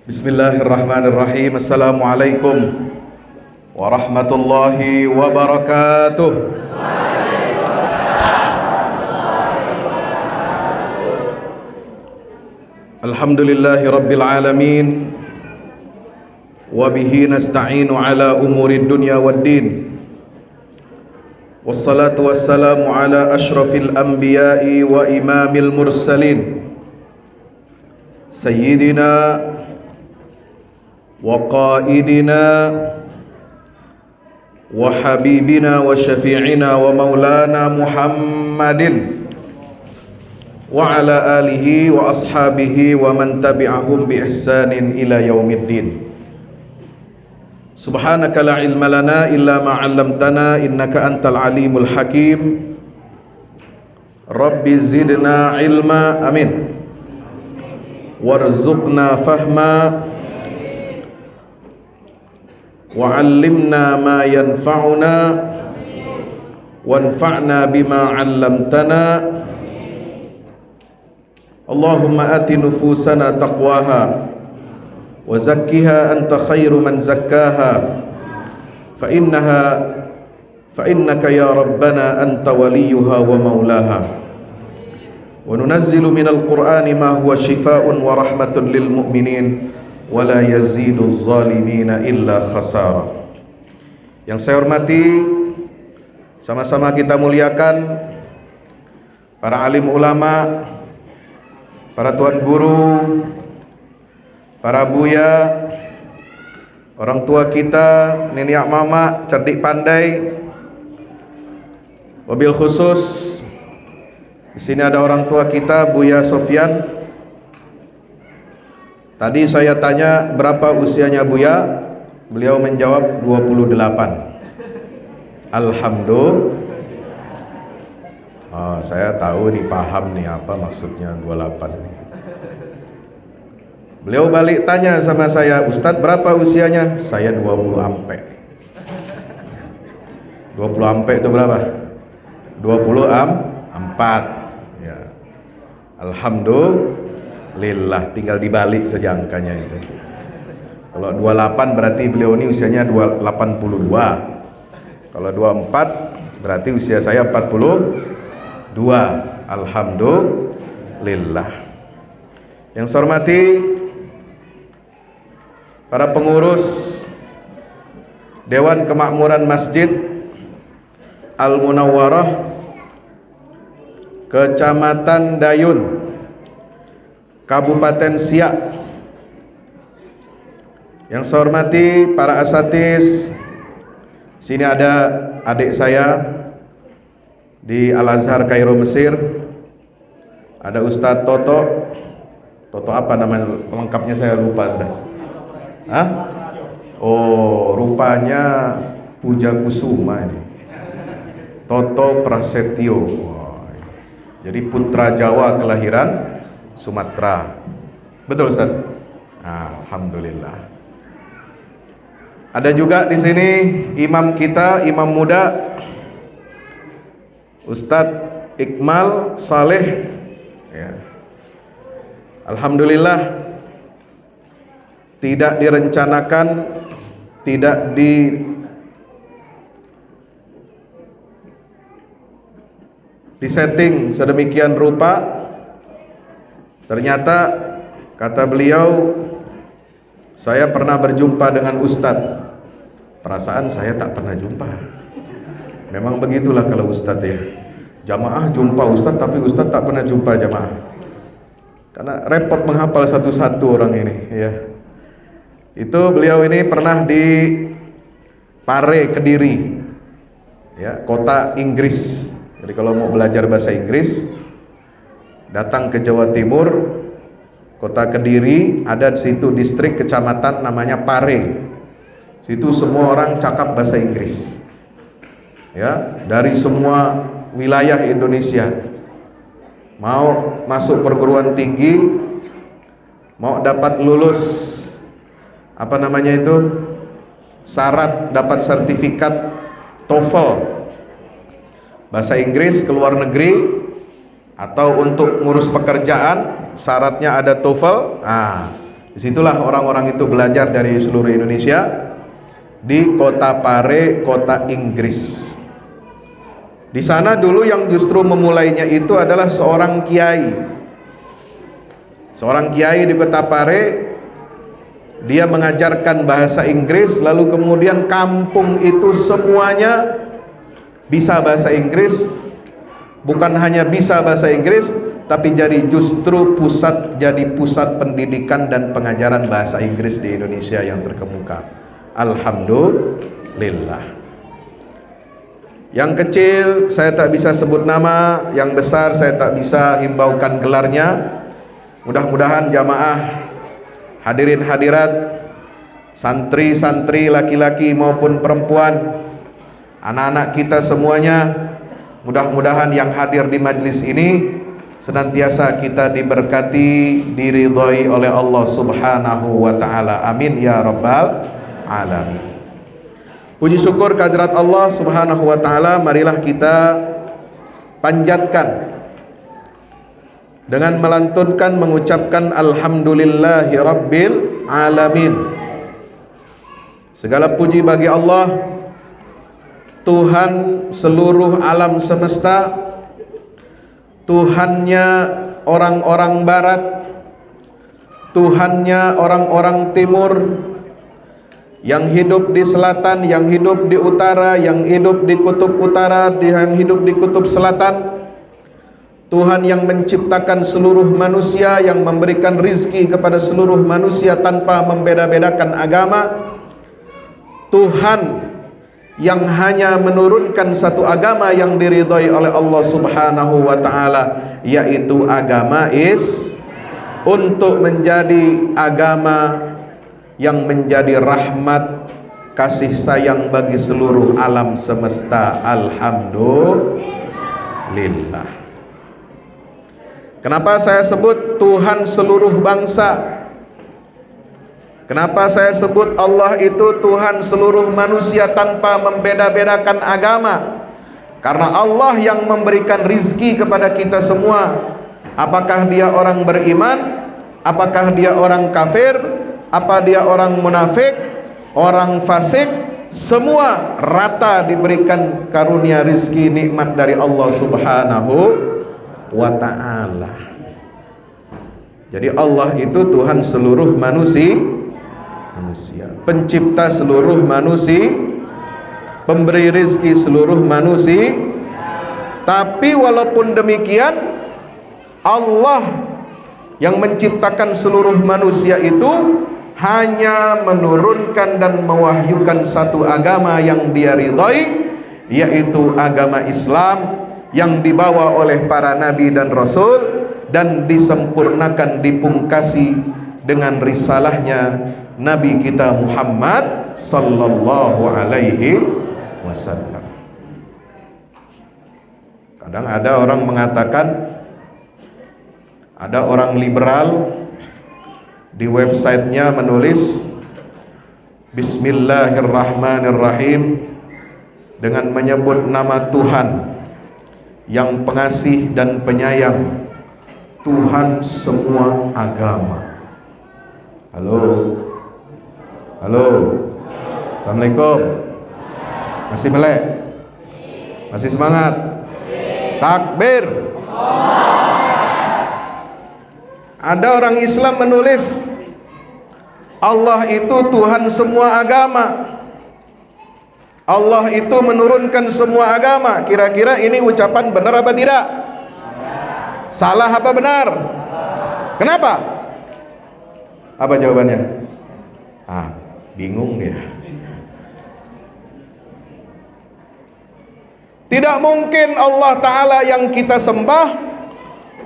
Bismillahirrahmanirrahim. Assalamualaikum warahmatullahi wabarakatuh. Alhamdulillahi rabbil alamin. Wabihi nasta'inu ala umurid dunya waddin. Wassalatu wassalamu ala ashrafil anbiya'i wa imamil mursalin, Sayyidina wa qaidina wa habibina wa syafi'ina wa maulana Muhammadin wa ala alihi wa ashabihi wa man tabi'ahum bi ihsanin ila yaumiddin. Subhanaka la ilma lana illa ma 'allamtana innaka antal alimul hakim. Rabbi zidna ilma, amin. Warzuqna fahma wa 'allimna ma yanfa'una wanfa'na bima 'allamtana. Allahumma ati nufusana taqwaha wa zakkiha anta khairu man zakkaha fa innaka ya rabbana anta waliyuha wa maulaha. Wa nunazzilu minal qur'ani ma huwa shifaa'un wa rahmatun lil mu'minin wa la yazidu adh-dhalimina illa khasara. Yang saya hormati, sama-sama kita muliakan para alim ulama, para tuan guru, para buya, orang tua kita, nenek mama, cerdik pandai. Wabil khusus di sini ada orang tua kita, Buya Sofyan. Tadi saya tanya berapa usianya Buya, beliau menjawab 28. Alhamdulillah. Saya tahu nih, paham nih apa maksudnya 28 nih. Beliau balik tanya sama saya, Ustadz berapa usianya? Saya 20 ampe. 20 ampe itu berapa? 24 ya. Alhamdulillah, tinggal dibalik saja angkanya itu. Kalau 28 berarti beliau ini usianya 82. Kalau 24 berarti usia saya 42. Alhamdulillah. Yang saya hormati para pengurus Dewan Kemakmuran Masjid Al-Munawwarah Kecamatan Dayun, Kabupaten Siak. Yang saya hormati para asatiz, sini ada adik saya di Al-Azhar Kairo Mesir, ada Ustadz Toto. Toto apa namanya lengkapnya saya lupa sudah. Hah? Oh, rupanya Puja Kusuma ini. Toto Prasetyo. Oh, jadi putra Jawa kelahiran Sumatera. Betul, Ustaz? Alhamdulillah. Ada juga di sini imam kita, imam muda, Ustadz Iqmal Saleh. Ya. Alhamdulillah, tidak direncanakan, tidak disetting sedemikian rupa. Ternyata kata beliau, saya pernah berjumpa dengan Ustadz. Perasaan saya tak pernah jumpa. Memang begitulah kalau Ustadz ya. Jamaah jumpa Ustadz, tapi Ustadz tak pernah jumpa jamaah. Karena repot menghafal satu-satu orang ini ya. Itu beliau ini pernah di Pare, Kediri ya, kota Inggris. Jadi kalau mau belajar bahasa Inggris, datang ke Jawa Timur, kota Kediri, ada di situ distrik kecamatan namanya Pare. Situ semua orang cakap bahasa Inggris ya, dari semua wilayah Indonesia. Mau masuk perguruan tinggi, mau dapat lulus apa namanya itu, syarat dapat sertifikat TOEFL bahasa Inggris ke luar negeri, atau untuk ngurus pekerjaan syaratnya ada TOEFL. Disitulah orang-orang itu belajar dari seluruh Indonesia di kota Pare, kota Inggris. Di sana dulu yang justru memulainya itu adalah seorang kiai. Seorang kiai di kota Pare, dia mengajarkan bahasa Inggris, lalu kemudian kampung itu semuanya bisa bahasa Inggris. Bukan hanya bisa bahasa Inggris, tapi jadi justru jadi pusat pendidikan dan pengajaran bahasa Inggris di Indonesia yang terkemuka. Alhamdulillah. Yang kecil saya tak bisa sebut nama, yang besar saya tak bisa himbaukan gelarnya. Mudah-mudahan jamaah hadirin hadirat, santri-santri laki-laki maupun perempuan, anak-anak kita semuanya, mudah-mudahan yang hadir di majlis ini senantiasa kita diberkati, diridhai oleh Allah Subhanahu wa taala. Amin ya rabbal alamin. Puji syukur kehadirat Allah Subhanahu wa taala, marilah kita panjatkan dengan melantunkan mengucapkan alhamdulillahi rabbil alamin. Segala puji bagi Allah, Tuhan seluruh alam semesta, Tuhannya orang-orang barat, Tuhannya orang-orang timur, yang hidup di selatan, yang hidup di utara, yang hidup di kutub utara, yang hidup di kutub selatan. Tuhan yang menciptakan seluruh manusia, yang memberikan rizki kepada seluruh manusia tanpa membeda-bedakan agama. Tuhan yang hanya menurunkan satu agama yang diridhai oleh Allah Subhanahu wa taala, yaitu agama untuk menjadi agama yang menjadi rahmat kasih sayang bagi seluruh alam semesta. Alhamdulillah. Kenapa saya sebut Tuhan seluruh bangsa? Kenapa saya sebut Allah itu Tuhan seluruh manusia tanpa membeda-bedakan agama? Karena Allah yang memberikan rizki kepada kita semua. Apakah dia orang beriman? Apakah dia orang kafir? Apa dia orang munafik? Orang fasik? Semua rata diberikan karunia rizki nikmat dari Allah Subhanahu wa ta'ala. Jadi Allah itu Tuhan seluruh manusia, pencipta seluruh manusia, pemberi rizki seluruh manusia. Tapi walaupun demikian, Allah yang menciptakan seluruh manusia itu hanya menurunkan dan mewahyukan satu agama yang dia ridhai, yaitu agama Islam, yang dibawa oleh para nabi dan rasul dan disempurnakan, dipungkasi dengan risalahnya Nabi kita Muhammad sallallahu alaihi wasallam. Kadang ada orang mengatakan, ada orang liberal di websitenya menulis Bismillahirrahmanirrahim dengan menyebut nama Tuhan yang pengasih dan penyayang, Tuhan semua agama. Halo, Assalamualaikum. Masih melek? Masih semangat? Takbir. Ada orang Islam menulis Allah itu Tuhan semua agama, Allah itu menurunkan semua agama. Kira-kira ini ucapan benar apa tidak? Salah apa benar? Kenapa? Apa jawabannya? Bingung dia. Tidak mungkin Allah Ta'ala yang kita sembah,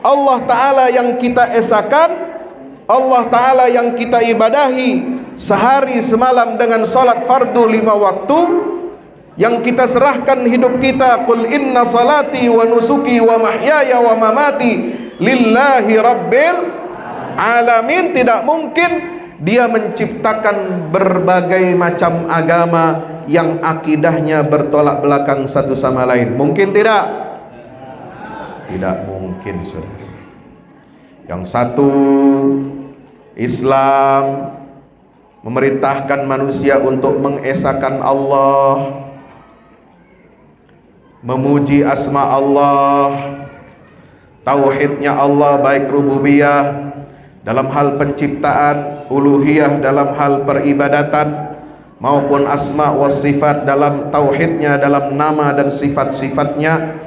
Allah Ta'ala yang kita esakan, Allah Ta'ala yang kita ibadahi sehari semalam dengan salat fardu 5 waktu, yang kita serahkan hidup kita, qul inna salati wa nusuki wa mahyaya wa mamati lillahi rabbil alamin. Tidak mungkin dia menciptakan berbagai macam agama yang akidahnya bertolak belakang satu sama lain. Mungkin tidak? Tidak mungkin, saudara. Yang satu, Islam memerintahkan manusia untuk mengesahkan Allah, memuji asma Allah, tauhidnya Allah baik rububiyah dalam hal penciptaan, uluhiyah dalam hal peribadatan, maupun asma wa sifat dalam tauhidnya, dalam nama dan sifat-sifatnya.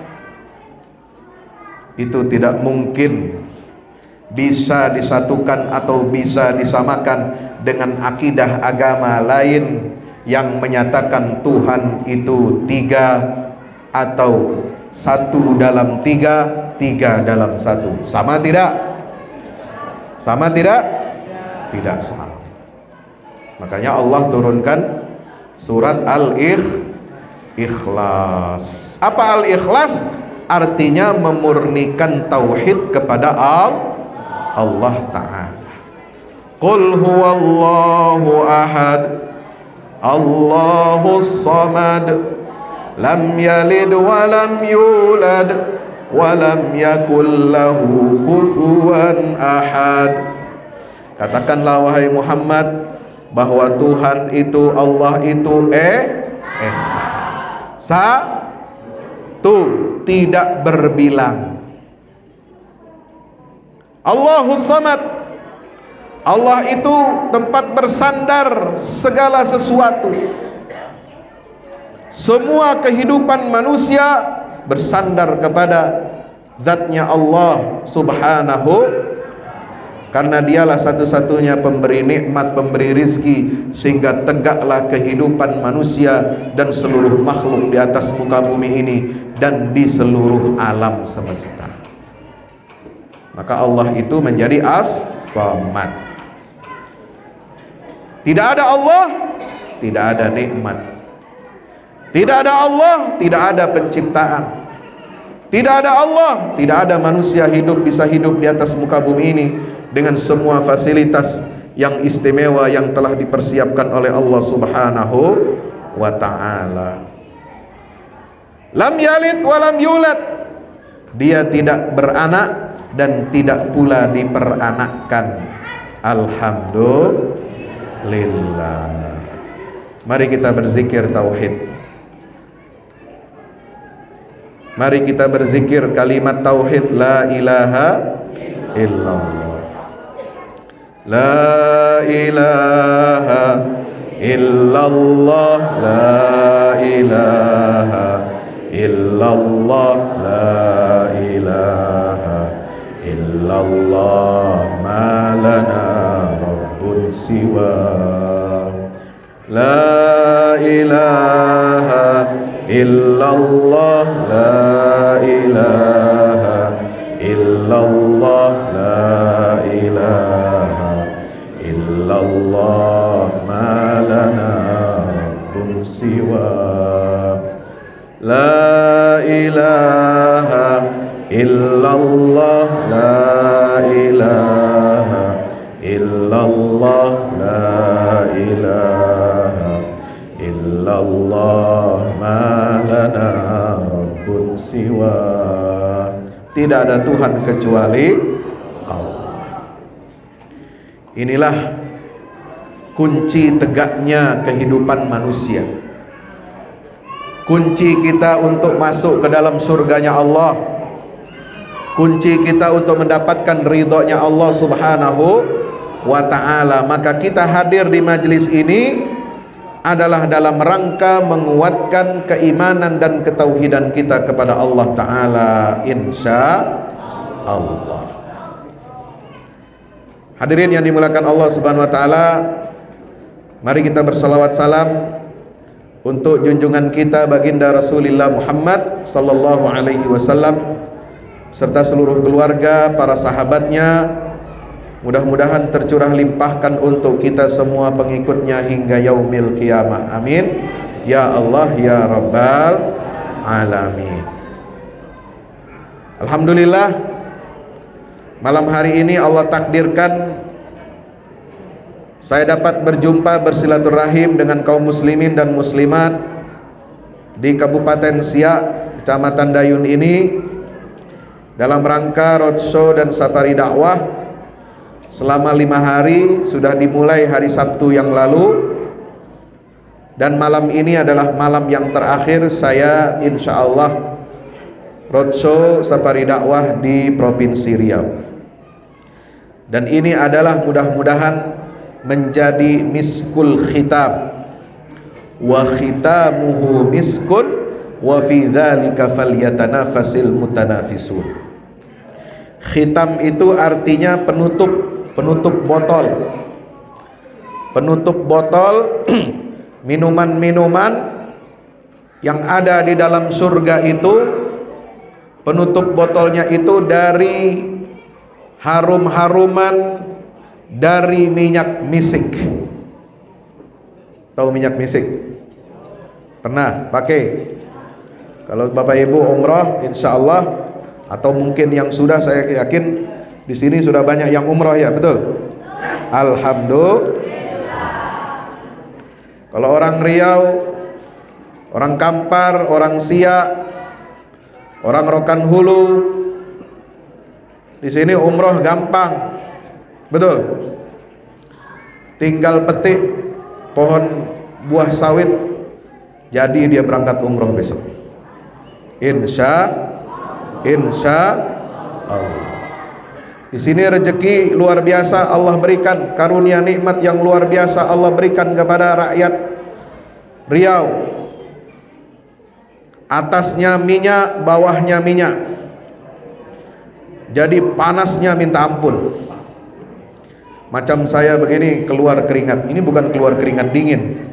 Itu tidak mungkin bisa disatukan atau bisa disamakan dengan akidah agama lain yang menyatakan Tuhan itu tiga atau satu dalam tiga, tiga dalam satu. Sama tidak? Sama tidak? Tidak sama. Makanya Allah turunkan surat Al-Ikhlas. Apa Al-Ikhlas? Artinya memurnikan tauhid kepada Allah Ta'ala. Qul huwallahu ahad, Allahus samad, lam yalid wa lam yulad wa lam yakul lahu kufuwan ahad. Katakanlah wahai Muhammad bahwa Tuhan itu, Allah itu esa, satu, tidak berbilang. Allahus samad, Allah itu tempat bersandar segala sesuatu. Semua kehidupan manusia bersandar kepada zatnya Allah subhanahu, karena dialah satu-satunya pemberi nikmat, pemberi rizki, sehingga tegaklah kehidupan manusia dan seluruh makhluk di atas muka bumi ini dan di seluruh alam semesta. Maka Allah itu menjadi as-samad. Tidak ada Allah, tidak ada nikmat. Tidak ada Allah, tidak ada penciptaan. Tidak ada Allah, tidak ada manusia bisa hidup di atas muka bumi ini dengan semua fasilitas yang istimewa yang telah dipersiapkan oleh Allah Subhanahu wa ta'ala. Lam yalid wa lam yulad, dia tidak beranak dan tidak pula diperanakkan. Alhamdulillah. Mari kita berzikir tauhid. Mari kita berzikir kalimat tauhid, la ilaha illallah. La ilaha illallah, la ilaha illallah, la ilaha illallah, ma lana rabbun siwa. La ilaha illallah, la ilaha illallah, la ilaha illallah, ma lana rabbun siwa. La ilaha illallah, la ilaha illallah, la ilaha illallah, ma lana rabbun siwa. Tidak ada Tuhan kecuali Allah. Inilah kunci tegaknya kehidupan manusia. Kunci kita untuk masuk ke dalam surganya Allah, kunci kita untuk mendapatkan ridhonya Allah Subhanahu wa ta'ala. Maka kita hadir di majelis ini adalah dalam rangka menguatkan keimanan dan ketauhidan kita kepada Allah Ta'ala, insya Allah. Hadirin yang dimuliakan Allah Subhanahu wa ta'ala, mari kita bersalawat salam untuk junjungan kita baginda Rasulullah Muhammad sallallahu alaihi wasallam serta seluruh keluarga, para sahabatnya. Mudah-mudahan tercurah limpahkan untuk kita semua pengikutnya hingga yaumil qiyamah. Amin ya Allah ya Rabbal alamin. Alhamdulillah, malam hari ini Allah takdirkan saya dapat berjumpa, bersilaturahim dengan kaum muslimin dan muslimat di Kabupaten Siak, Kecamatan Dayun ini, dalam rangka roadshow dan safari dakwah selama 5 hari, sudah dimulai hari Sabtu yang lalu, dan malam ini adalah malam yang terakhir saya insya Allah roadshow safari dakwah di Provinsi Riau. Dan ini adalah mudah-mudahan menjadi miskul khitam, wa khitamuhu miskun wa fi dzalika falyatanafasil mutanafisun. Khitam itu artinya penutup botol. Penutup botol minuman-minuman yang ada di dalam surga itu, penutup botolnya itu dari harum-haruman dari minyak misik. Tahu minyak misik? Pernah pakai? Kalau Bapak Ibu umroh, insya Allah, atau mungkin yang sudah, saya yakin di sini sudah banyak yang umroh ya, betul? Alhamdulillah. Kalau orang Riau, orang Kampar, orang Siak, orang Rokan Hulu, di sini umroh gampang, betul? Tinggal petik pohon buah sawit, jadi dia berangkat umroh besok. Insya Allah. Di sini rezeki luar biasa Allah berikan, karunia nikmat yang luar biasa Allah berikan kepada rakyat Riau. Atasnya minyak, bawahnya minyak. Jadi panasnya minta ampun. Macam saya begini keluar keringat. Ini bukan keluar keringat dingin.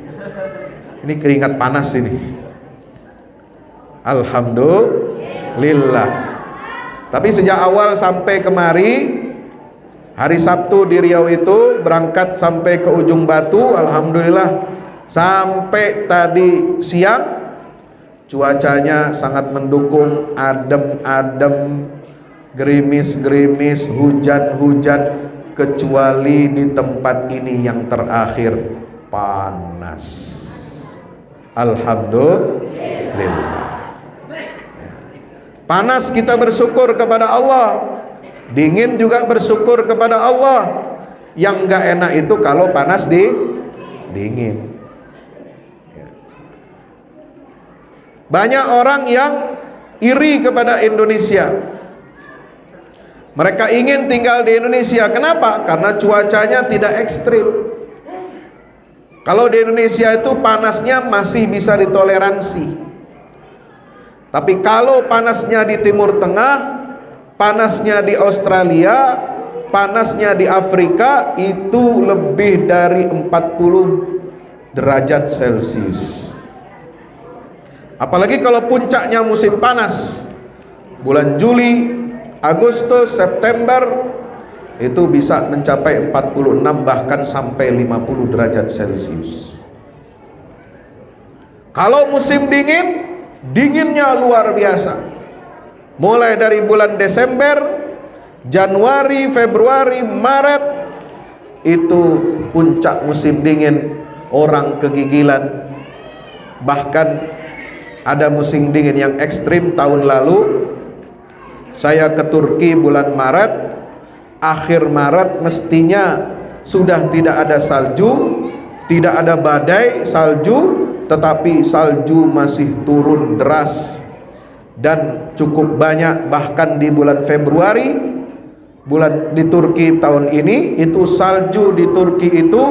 Ini keringat panas ini. Alhamdulillah. Tapi sejak awal sampai kemari, hari Sabtu di Riau itu berangkat sampai ke Ujung Batu, alhamdulillah, sampai tadi siang cuacanya sangat mendukung, adem-adem, gerimis-gerimis, hujan-hujan, kecuali di tempat ini yang terakhir panas. Alhamdulillah. Panas kita bersyukur kepada Allah, dingin juga bersyukur kepada Allah. Yang enggak enak itu kalau panas dingin. Banyak orang yang iri kepada Indonesia. Mereka ingin tinggal di Indonesia. Kenapa? Karena cuacanya tidak ekstrim. Kalau di Indonesia itu panasnya masih bisa ditoleransi. Tapi kalau panasnya di Timur Tengah, panasnya di Australia, panasnya di Afrika, itu lebih dari 40 derajat Celcius. Apalagi kalau puncaknya musim panas, bulan Juli, Agustus, September, itu bisa mencapai 46 bahkan sampai 50 derajat Celcius. Kalau musim dingin, dinginnya luar biasa. Mulai dari bulan Desember, Januari, Februari, Maret, itu puncak musim dingin, orang kegigilan. Bahkan ada musim dingin yang ekstrim. Tahun lalu saya ke Turki bulan Maret, akhir Maret mestinya sudah tidak ada salju, tidak ada badai salju, tetapi salju masih turun deras dan cukup banyak. Bahkan di bulan Februari, bulan di Turki tahun ini, itu salju di Turki itu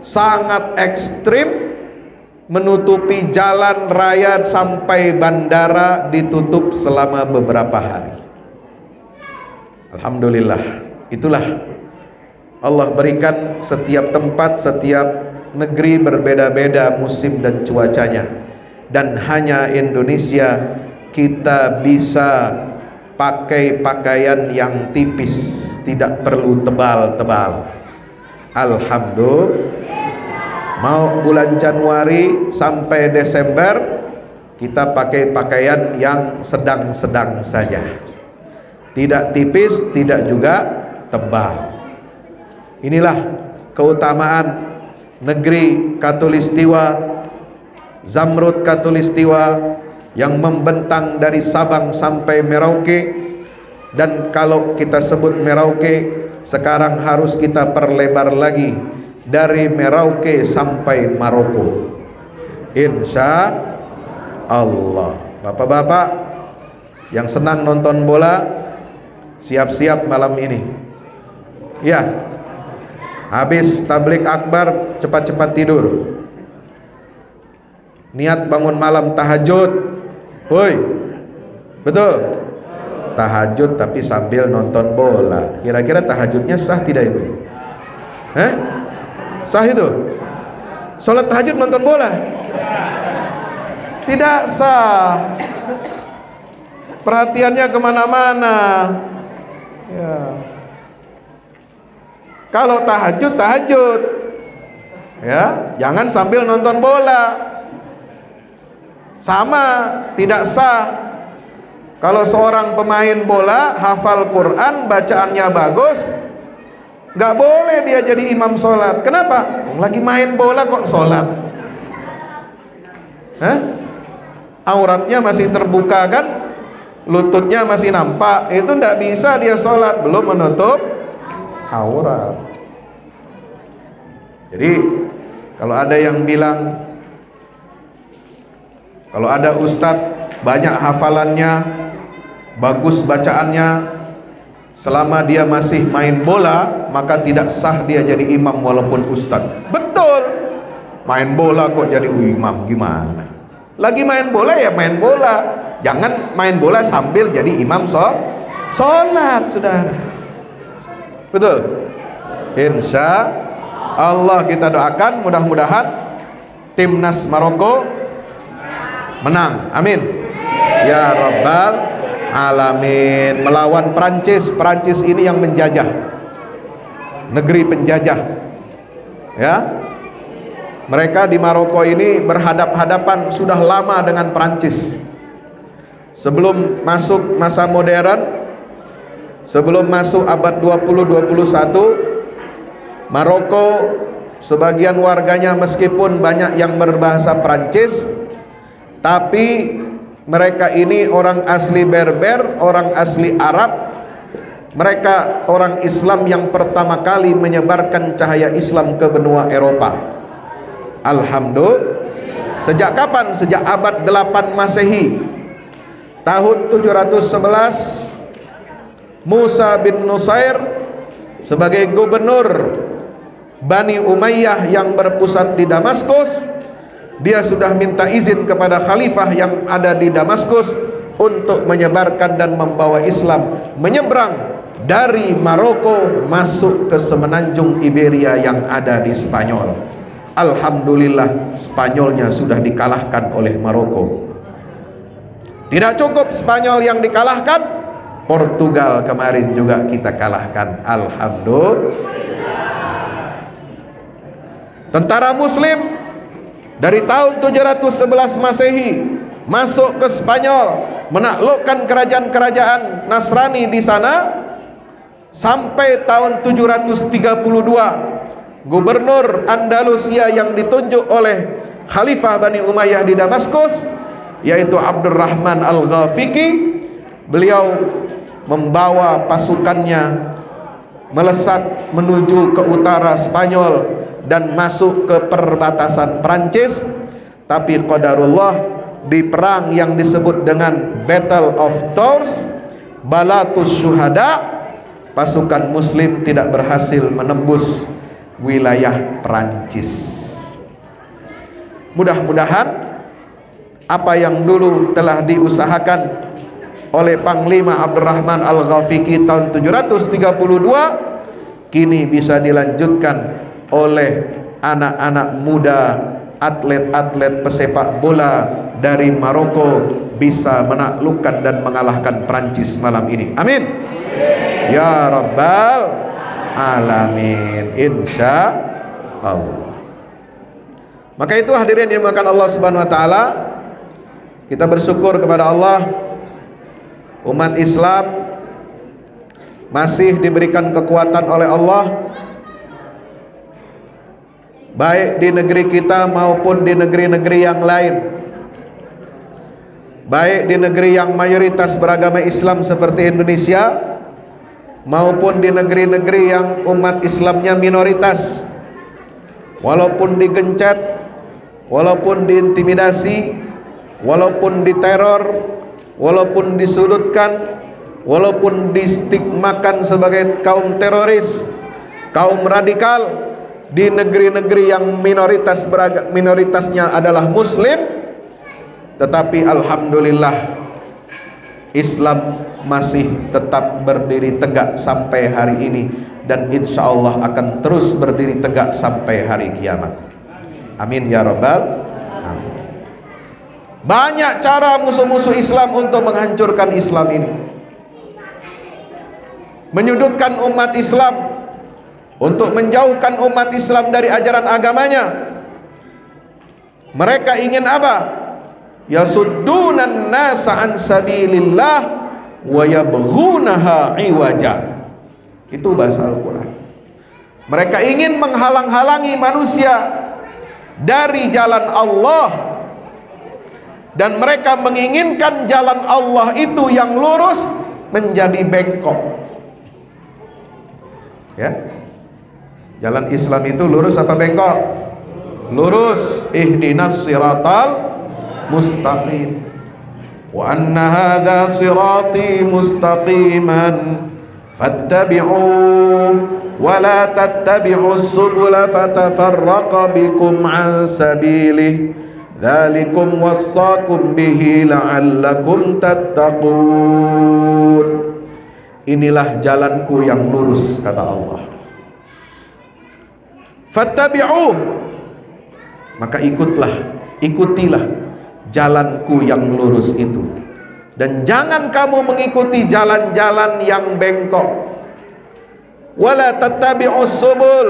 sangat ekstrim, menutupi jalan raya sampai bandara ditutup selama beberapa hari. Alhamdulillah. Itulah Allah berikan, setiap tempat, setiap negeri berbeda-beda musim dan cuacanya, dan hanya Indonesia kita bisa pakai pakaian yang tipis, tidak perlu tebal-tebal. Alhamdulillah. Mau bulan Januari sampai Desember kita pakai pakaian yang sedang-sedang saja, tidak tipis, tidak juga tebal. Inilah keutamaan negeri Katulistiwa, Zamrud Katulistiwa, yang membentang dari Sabang sampai Merauke, Dan kalau kita sebut Merauke, sekarang harus kita perlebar lagi dari Merauke sampai Maroko, insya Allah. Bapak-bapak yang senang nonton bola, siap-siap malam ini ya. Habis tablik akbar cepat-cepat tidur, niat bangun malam tahajud. Woi, betul, tahajud tapi sambil nonton bola. Kira-kira tahajudnya sah tidak itu? Sah itu? Sholat tahajud nonton bola? Tidak sah. Perhatiannya kemana-mana ya. Kalau tahajud, tahajud ya, jangan sambil nonton bola. Sama, tidak sah. Kalau seorang pemain bola hafal Quran, bacaannya bagus, nggak boleh dia jadi imam sholat. Kenapa? Lagi main bola kok sholat? Auratnya masih terbuka kan, lututnya masih nampak, itu nggak bisa dia sholat, belum menutup aurat. Jadi kalau ada yang bilang, kalau ada ustadz banyak hafalannya, bagus bacaannya, selama dia masih main bola maka tidak sah dia jadi imam walaupun ustadz. Betul, main bola kok jadi imam, gimana? Lagi main bola ya main bola, jangan main bola sambil jadi imam sholat, saudara. Betul. Insya Allah kita doakan mudah-mudahan timnas Maroko menang, amin ya rabbal alamin, melawan Prancis. Prancis ini yang menjajah, negeri penjajah ya. Mereka di Maroko ini berhadap-hadapan sudah lama dengan Prancis. Sebelum masuk masa modern, sebelum masuk abad 20-21, Maroko sebagian warganya meskipun banyak yang berbahasa Prancis, tapi mereka ini orang asli Berber, orang asli Arab. Mereka orang Islam yang pertama kali menyebarkan cahaya Islam ke benua Eropa. Alhamdulillah. Sejak kapan? Sejak abad 8 Masehi. Tahun 711, Musa bin Nusair sebagai gubernur Bani Umayyah yang berpusat di Damaskus, dia sudah minta izin kepada khalifah yang ada di Damaskus untuk menyebarkan dan membawa Islam menyeberang dari Maroko masuk ke semenanjung Iberia yang ada di Spanyol. Alhamdulillah, Spanyolnya sudah dikalahkan oleh Maroko. Tidak cukup Spanyol yang dikalahkan, Portugal kemarin juga kita kalahkan. Alhamdulillah. Tentara Muslim dari tahun 711 Masehi masuk ke Spanyol, menaklukkan kerajaan-kerajaan Nasrani di sana sampai tahun 732. Gubernur Andalusia yang ditunjuk oleh Khalifah Bani Umayyah di Damaskus, yaitu Abdurrahman Al-Ghafiqi, beliau membawa pasukannya melesat menuju ke utara Spanyol dan masuk ke perbatasan Prancis. Tapi qadarullah, di perang yang disebut dengan Battle of Tours, Balatus Syuhada, pasukan muslim tidak berhasil menembus wilayah Prancis. Mudah-mudahan apa yang dulu telah diusahakan oleh Panglima Abdurrahman Al-Ghafiqi tahun 732 kini bisa dilanjutkan oleh anak-anak muda, atlet-atlet pesepak bola dari Maroko, bisa menaklukkan dan mengalahkan Prancis malam ini. Amin ya rabbal alamin, insya Allah. Maka itu hadirin yang dimuliakan Allah Subhanahu wa taala, kita bersyukur kepada Allah, umat Islam masih diberikan kekuatan oleh Allah, baik di negeri kita maupun di negeri-negeri yang lain. baik di negeri yang mayoritas beragama Islam seperti Indonesia maupun di negeri-negeri yang umat Islamnya minoritas. Walaupun digencet, walaupun diintimidasi, walaupun diteror, walaupun disudutkan, walaupun distigmakan sebagai kaum teroris, kaum radikal, di negeri-negeri yang minoritasnya adalah muslim, tetapi alhamdulillah Islam masih tetap berdiri tegak sampai hari ini, dan insya Allah akan terus berdiri tegak sampai hari kiamat. Amin ya rabbal alamin. Banyak cara musuh-musuh Islam untuk menghancurkan Islam ini, menyudutkan umat Islam, untuk menjauhkan umat Islam dari ajaran agamanya. Mereka ingin apa? Yasuddunan nasa an sabilillah wa yabghunaha iwaja. Itu bahasa Al-Quran. Mereka ingin menghalang-halangi manusia dari jalan Allah, dan mereka menginginkan jalan Allah itu yang lurus menjadi bengkok. Ya, jalan Islam itu lurus apa bengkok? Lurus. Ihdinas siratal mustaqim. Wa anna hadha sirati mustaqiman fattabi'uh wa la tattabi'us subula fatafarraqa bikum an sabilih dzalikum wassakum bihi la'allakum tattaqun. Inilah jalanku yang lurus, kata Allah. Fattabi'uh, maka ikutilah jalanku yang lurus itu, dan jangan kamu mengikuti jalan-jalan yang bengkok. Wala tattabi'us subul,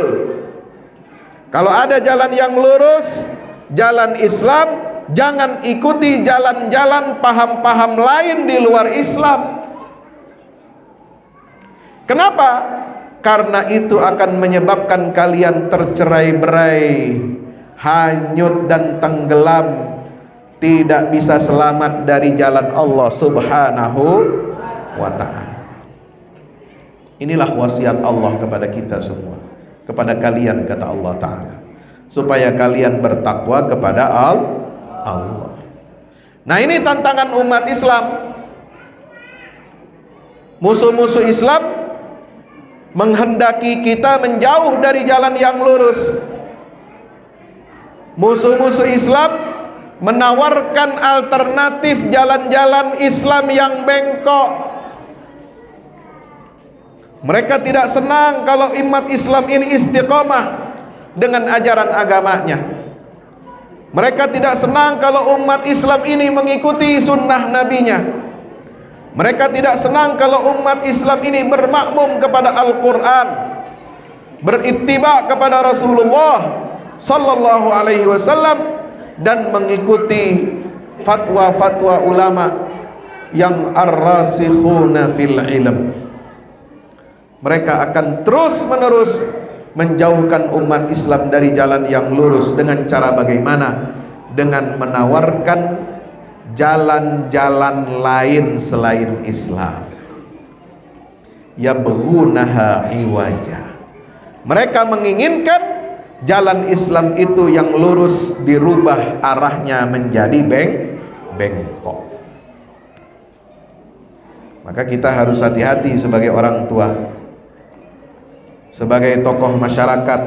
kalau ada jalan yang lurus, jalan Islam, jangan ikuti jalan-jalan paham-paham lain di luar Islam. Kenapa? Karena itu akan menyebabkan kalian tercerai-berai, hanyut dan tenggelam, tidak bisa selamat dari jalan Allah Subhanahu wa ta'ala. Inilah wasiat Allah kepada kita semua, kepada kalian, kata Allah Ta'ala, supaya kalian bertakwa kepada Allah. Nah, ini tantangan umat Islam. Musuh-musuh Islam menghendaki kita menjauh dari jalan yang lurus. Musuh-musuh Islam menawarkan alternatif jalan-jalan Islam yang bengkok. Mereka tidak senang kalau umat Islam ini istiqomah dengan ajaran agamanya. Mereka tidak senang kalau umat Islam ini mengikuti sunnah nabinya. Mereka tidak senang kalau umat Islam ini bermakmum kepada Al-Quran, berittiba kepada Rasulullah sallallahu alaihi wasallam, dan mengikuti fatwa-fatwa ulama yang ar-rasikhuna fil ilm. Mereka akan terus-menerus menjauhkan umat Islam dari jalan yang lurus. Dengan cara bagaimana? Dengan menawarkan jalan-jalan lain selain Islam. Yabghunaha iwaja. Mereka menginginkan jalan Islam itu yang lurus dirubah arahnya menjadi bengkok. Maka kita harus hati-hati sebagai orang tua, sebagai tokoh masyarakat,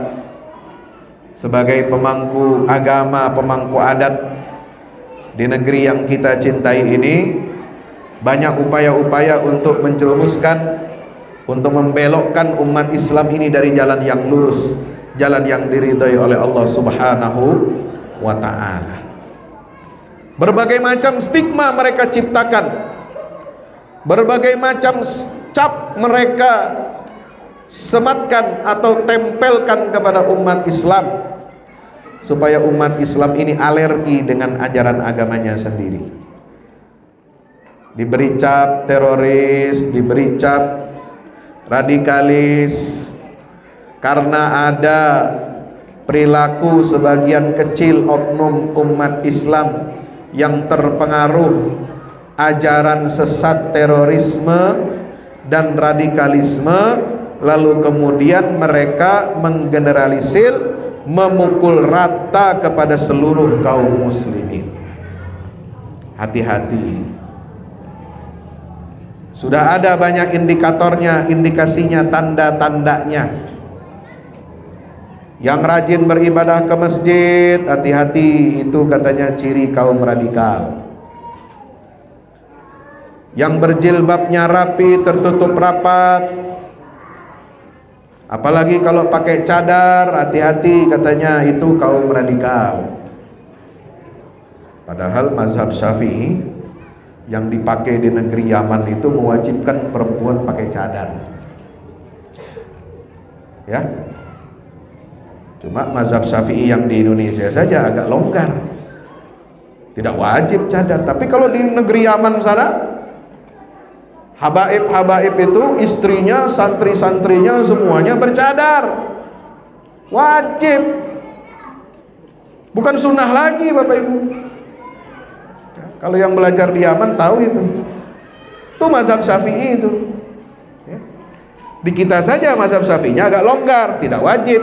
sebagai pemangku agama, pemangku adat di negeri yang kita cintai ini. Banyak upaya-upaya untuk menjerumuskan, untuk membelokkan umat Islam ini dari jalan yang lurus, jalan yang diridhai oleh Allah Subhanahu wa ta'ala. Berbagai macam stigma mereka ciptakan, berbagai macam cap mereka sematkan atau tempelkan kepada umat Islam, supaya umat Islam ini alergi dengan ajaran agamanya sendiri. Diberi cap teroris, diberi cap radikalis, karena ada perilaku sebagian kecil oknum umat Islam yang terpengaruh ajaran sesat terorisme dan radikalisme, lalu kemudian mereka menggeneralisir, memukul rata kepada seluruh kaum muslimin. Hati-hati. Sudah ada banyak indikatornya, indikasinya, tanda-tandanya. Yang rajin beribadah ke masjid, hati-hati, itu katanya ciri kaum radikal. Yang berjilbabnya rapi, tertutup rapat, apalagi kalau pakai cadar, hati-hati, katanya itu kaum radikal. Padahal mazhab Syafi'i yang dipakai di negeri Yaman itu mewajibkan perempuan pakai cadar. Ya. Cuma mazhab Syafi'i yang di Indonesia saja agak longgar. Tidak wajib cadar, tapi kalau di negeri Yaman sana, habaib-habaib itu istrinya, santri-santrinya semuanya bercadar. Wajib. Bukan sunnah lagi, Bapak Ibu. Kalau yang belajar di Yaman tahu itu. Itu mazhab Syafi'i itu. Ya. Di kita saja mazhab Syafi'inya agak longgar, tidak wajib.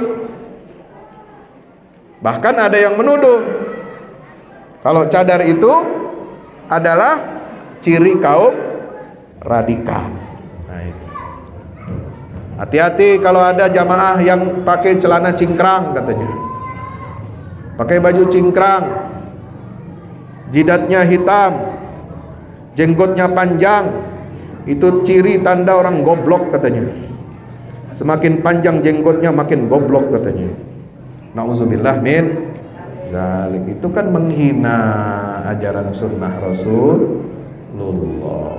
Bahkan ada yang menuduh kalau cadar itu adalah ciri kaum radikal. Nah, itu. Hati-hati kalau ada jamaah yang pakai celana cingkrang katanya. Pakai baju cingkrang, jidatnya hitam, jenggotnya panjang, itu ciri tanda orang goblok katanya. Semakin panjang jenggotnya makin goblok katanya. Nauzubillah min dzalik. Itu kan menghina ajaran sunnah Rasulullah.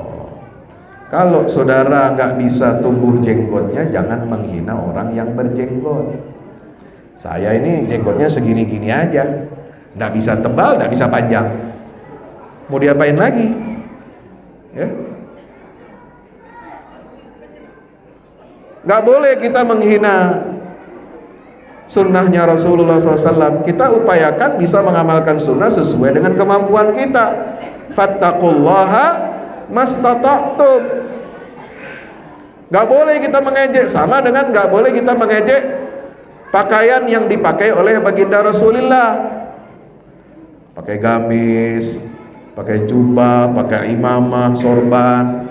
Kalau saudara nggak bisa tumbuh jenggotnya, jangan menghina orang yang berjenggot. Saya ini jenggotnya segini-gini aja, nggak bisa tebal, nggak bisa panjang. Mau diapain lagi? Ya. Nggak boleh kita menghina sunnahnya Rasulullah SAW. Kita upayakan bisa mengamalkan sunnah sesuai dengan kemampuan kita. Fattaqullaha mastata'tum. Gak boleh kita mengejek, sama dengan gak boleh kita mengejek pakaian yang dipakai oleh baginda Rasulullah. Pakai gamis, pakai jubah, pakai imamah, sorban.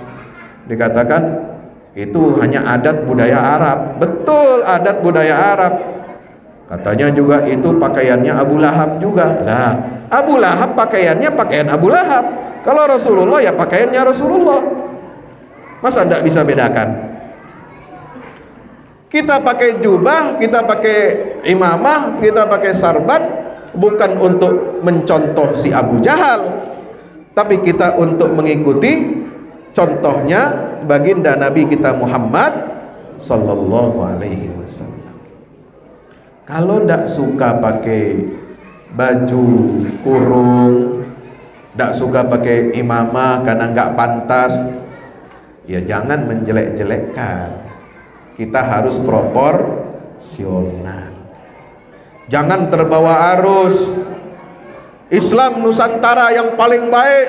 Dikatakan itu hanya adat budaya Arab. Betul, adat budaya Arab. Katanya juga itu pakaiannya Abu Lahab juga. Lah, Abu Lahab pakaiannya pakaian Abu Lahab. Kalau Rasulullah ya pakaiannya Rasulullah. Masa tidak bisa bedakan? Kita pakai jubah, kita pakai imamah, kita pakai sarban, bukan untuk mencontoh si Abu Jahal, tapi kita untuk mengikuti contohnya baginda Nabi kita Muhammad sallallahu alaihi wasallam. Kalau tidak suka pakai baju kurung, tidak suka pakai imamah karena nggak pantas, ya jangan menjelek-jelekkan. Kita harus proporsional. Jangan terbawa arus. Islam Nusantara yang paling baik,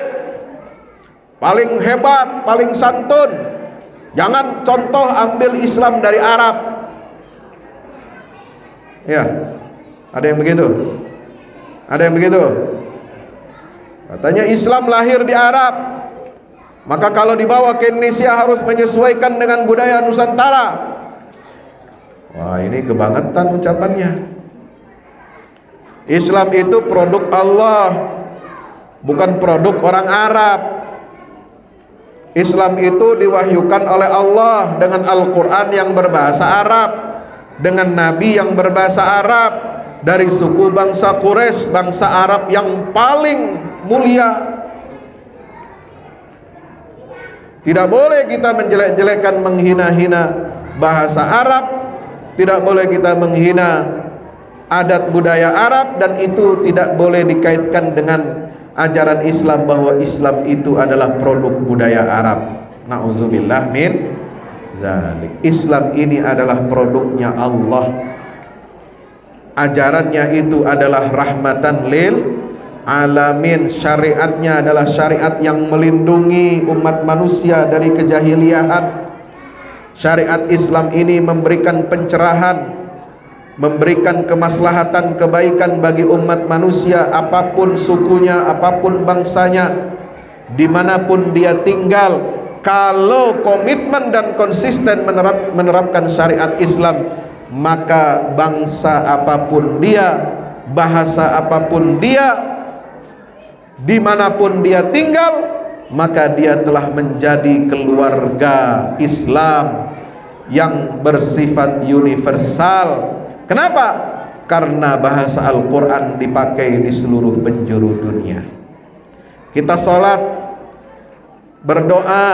paling hebat, paling santun. Jangan contoh ambil Islam dari Arab. Ya, ada yang begitu? Ada yang begitu? Katanya Islam lahir di Arab, maka kalau dibawa ke Indonesia harus menyesuaikan dengan budaya Nusantara. Wah, ini kebangetan ucapannya. Islam itu produk Allah, bukan produk orang Arab. Islam itu diwahyukan oleh Allah dengan Al-Quran yang berbahasa Arab, dengan Nabi yang berbahasa Arab, dari suku bangsa Quraisy, bangsa Arab yang paling mulia. Tidak boleh kita menjelek-jelekan, menghina-hina bahasa Arab. Tidak boleh kita menghina adat budaya Arab, dan itu tidak boleh dikaitkan dengan ajaran Islam bahwa Islam itu adalah produk budaya Arab. Na'udzubillah min dzalik. Islam ini adalah produknya Allah. Ajarannya itu adalah rahmatan lil alamin. Syariatnya adalah syariat yang melindungi umat manusia dari kejahiliahan. Syariat Islam ini memberikan pencerahan, memberikan kemaslahatan, kebaikan bagi umat manusia, apapun sukunya, apapun bangsanya, dimanapun dia tinggal. Kalau komitmen dan konsisten menerapkan syariat Islam, maka bangsa apapun dia, bahasa apapun dia, dimanapun dia tinggal, maka dia telah menjadi keluarga Islam yang bersifat universal. Kenapa? Karena bahasa Al-Quran dipakai di seluruh penjuru dunia. Kita sholat, berdoa,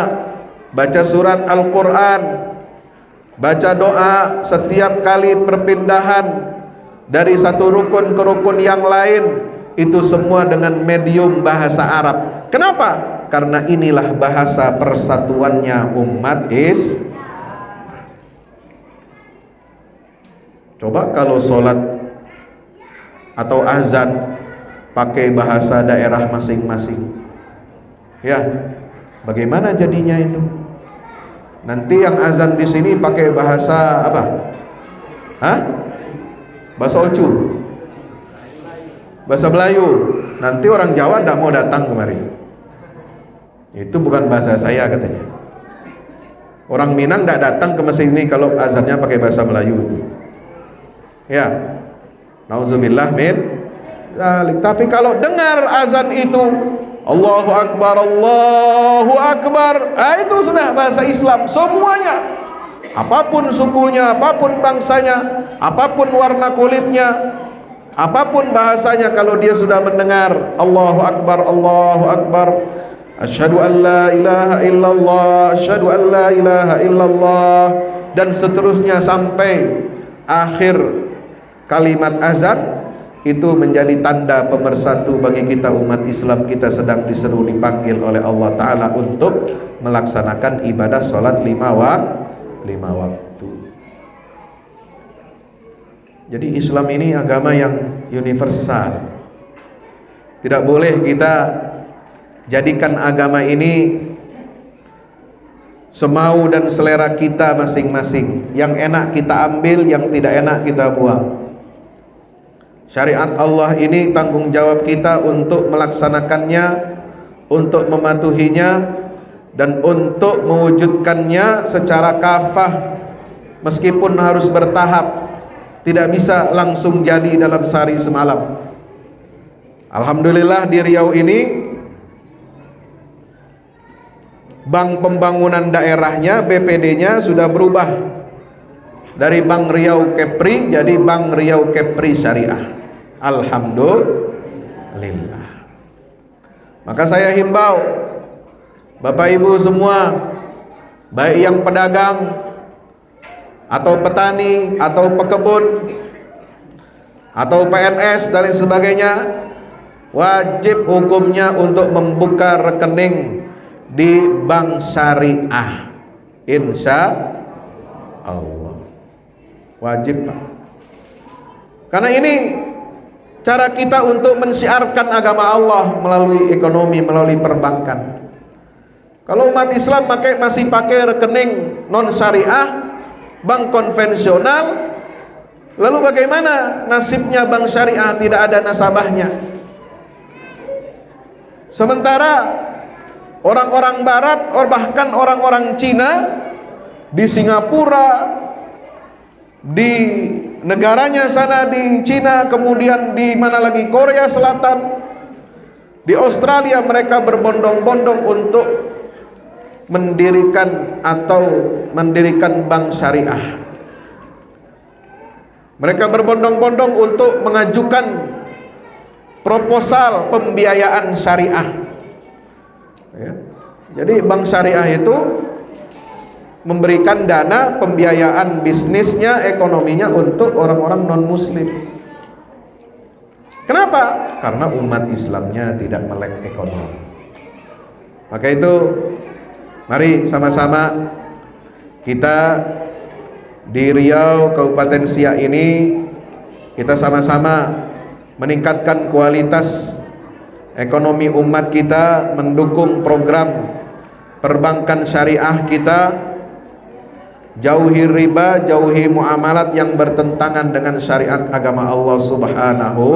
baca surat Al-Quran, baca doa setiap kali perpindahan dari satu rukun ke rukun yang lain, itu semua dengan medium bahasa Arab. Kenapa? Karena inilah bahasa persatuannya umat Islam. Coba kalau sholat atau azan pakai bahasa daerah masing-masing, ya bagaimana jadinya itu? Nanti yang azan di sini pakai bahasa apa? Hah? Bahasa Ocu, bahasa Melayu. Nanti orang Jawa tidak mau datang kemari. Itu bukan bahasa saya katanya. Orang Minang tidak datang ke masjid ini kalau azannya pakai bahasa Melayu. Ya, nauzubillah min dzalik. Tapi kalau dengar azan itu Allahu Akbar, Allahu Akbar, itu sudah bahasa Islam semuanya. Apapun sukunya, apapun bangsanya, apapun warna kulitnya, apapun bahasanya, kalau dia sudah mendengar Allahu Akbar, Allahu Akbar, asyhadu an la ilaha illallah, asyhadu an la ilaha illallah, dan seterusnya sampai akhir kalimat azan, itu menjadi tanda pemersatu bagi kita umat Islam. Kita sedang diseru, dipanggil oleh Allah Ta'ala untuk melaksanakan ibadah sholat lima waktu. Jadi Islam ini agama yang universal. Tidak boleh kita jadikan agama ini semau dan selera kita masing-masing. Yang enak kita ambil, yang tidak enak kita buang. Syariat Allah ini tanggung jawab kita untuk melaksanakannya, untuk mematuhinya, dan untuk mewujudkannya secara kafah, meskipun harus bertahap. Tidak bisa langsung jadi dalam sehari semalam. Alhamdulillah di Riau ini Bank Pembangunan Daerahnya, BPD-nya sudah berubah dari Bank Riau Kepri jadi Bank Riau Kepri Syariah. Alhamdulillah. Maka saya himbau Bapak Ibu semua, baik yang pedagang atau petani atau pekebun atau PNS dan lain sebagainya, wajib hukumnya untuk membuka rekening di bank syariah. Insya Allah wajib, Pak. Karena ini cara kita untuk mensiarkan agama Allah melalui ekonomi, melalui perbankan. Kalau umat Islam masih pakai rekening non syariah, bank konvensional, lalu bagaimana nasibnya bank syariah? Tidak ada nasabahnya. Sementara orang-orang barat, bahkan orang-orang Cina di Singapura, di negaranya sana di Cina, kemudian di mana lagi, Korea Selatan, di Australia, mereka berbondong-bondong untuk mendirikan bank syariah. Mereka berbondong-bondong untuk mengajukan proposal pembiayaan syariah, ya. Jadi bank syariah itu memberikan dana pembiayaan bisnisnya, ekonominya untuk orang-orang non-muslim. Kenapa? Karena umat Islamnya tidak melek ekonomi. Maka itu mari sama-sama kita di Riau Kabupaten Siak ini, kita sama-sama meningkatkan kualitas ekonomi umat kita, mendukung program perbankan syariah kita, jauhi riba, jauhi muamalat yang bertentangan dengan syariat agama Allah Subhanahu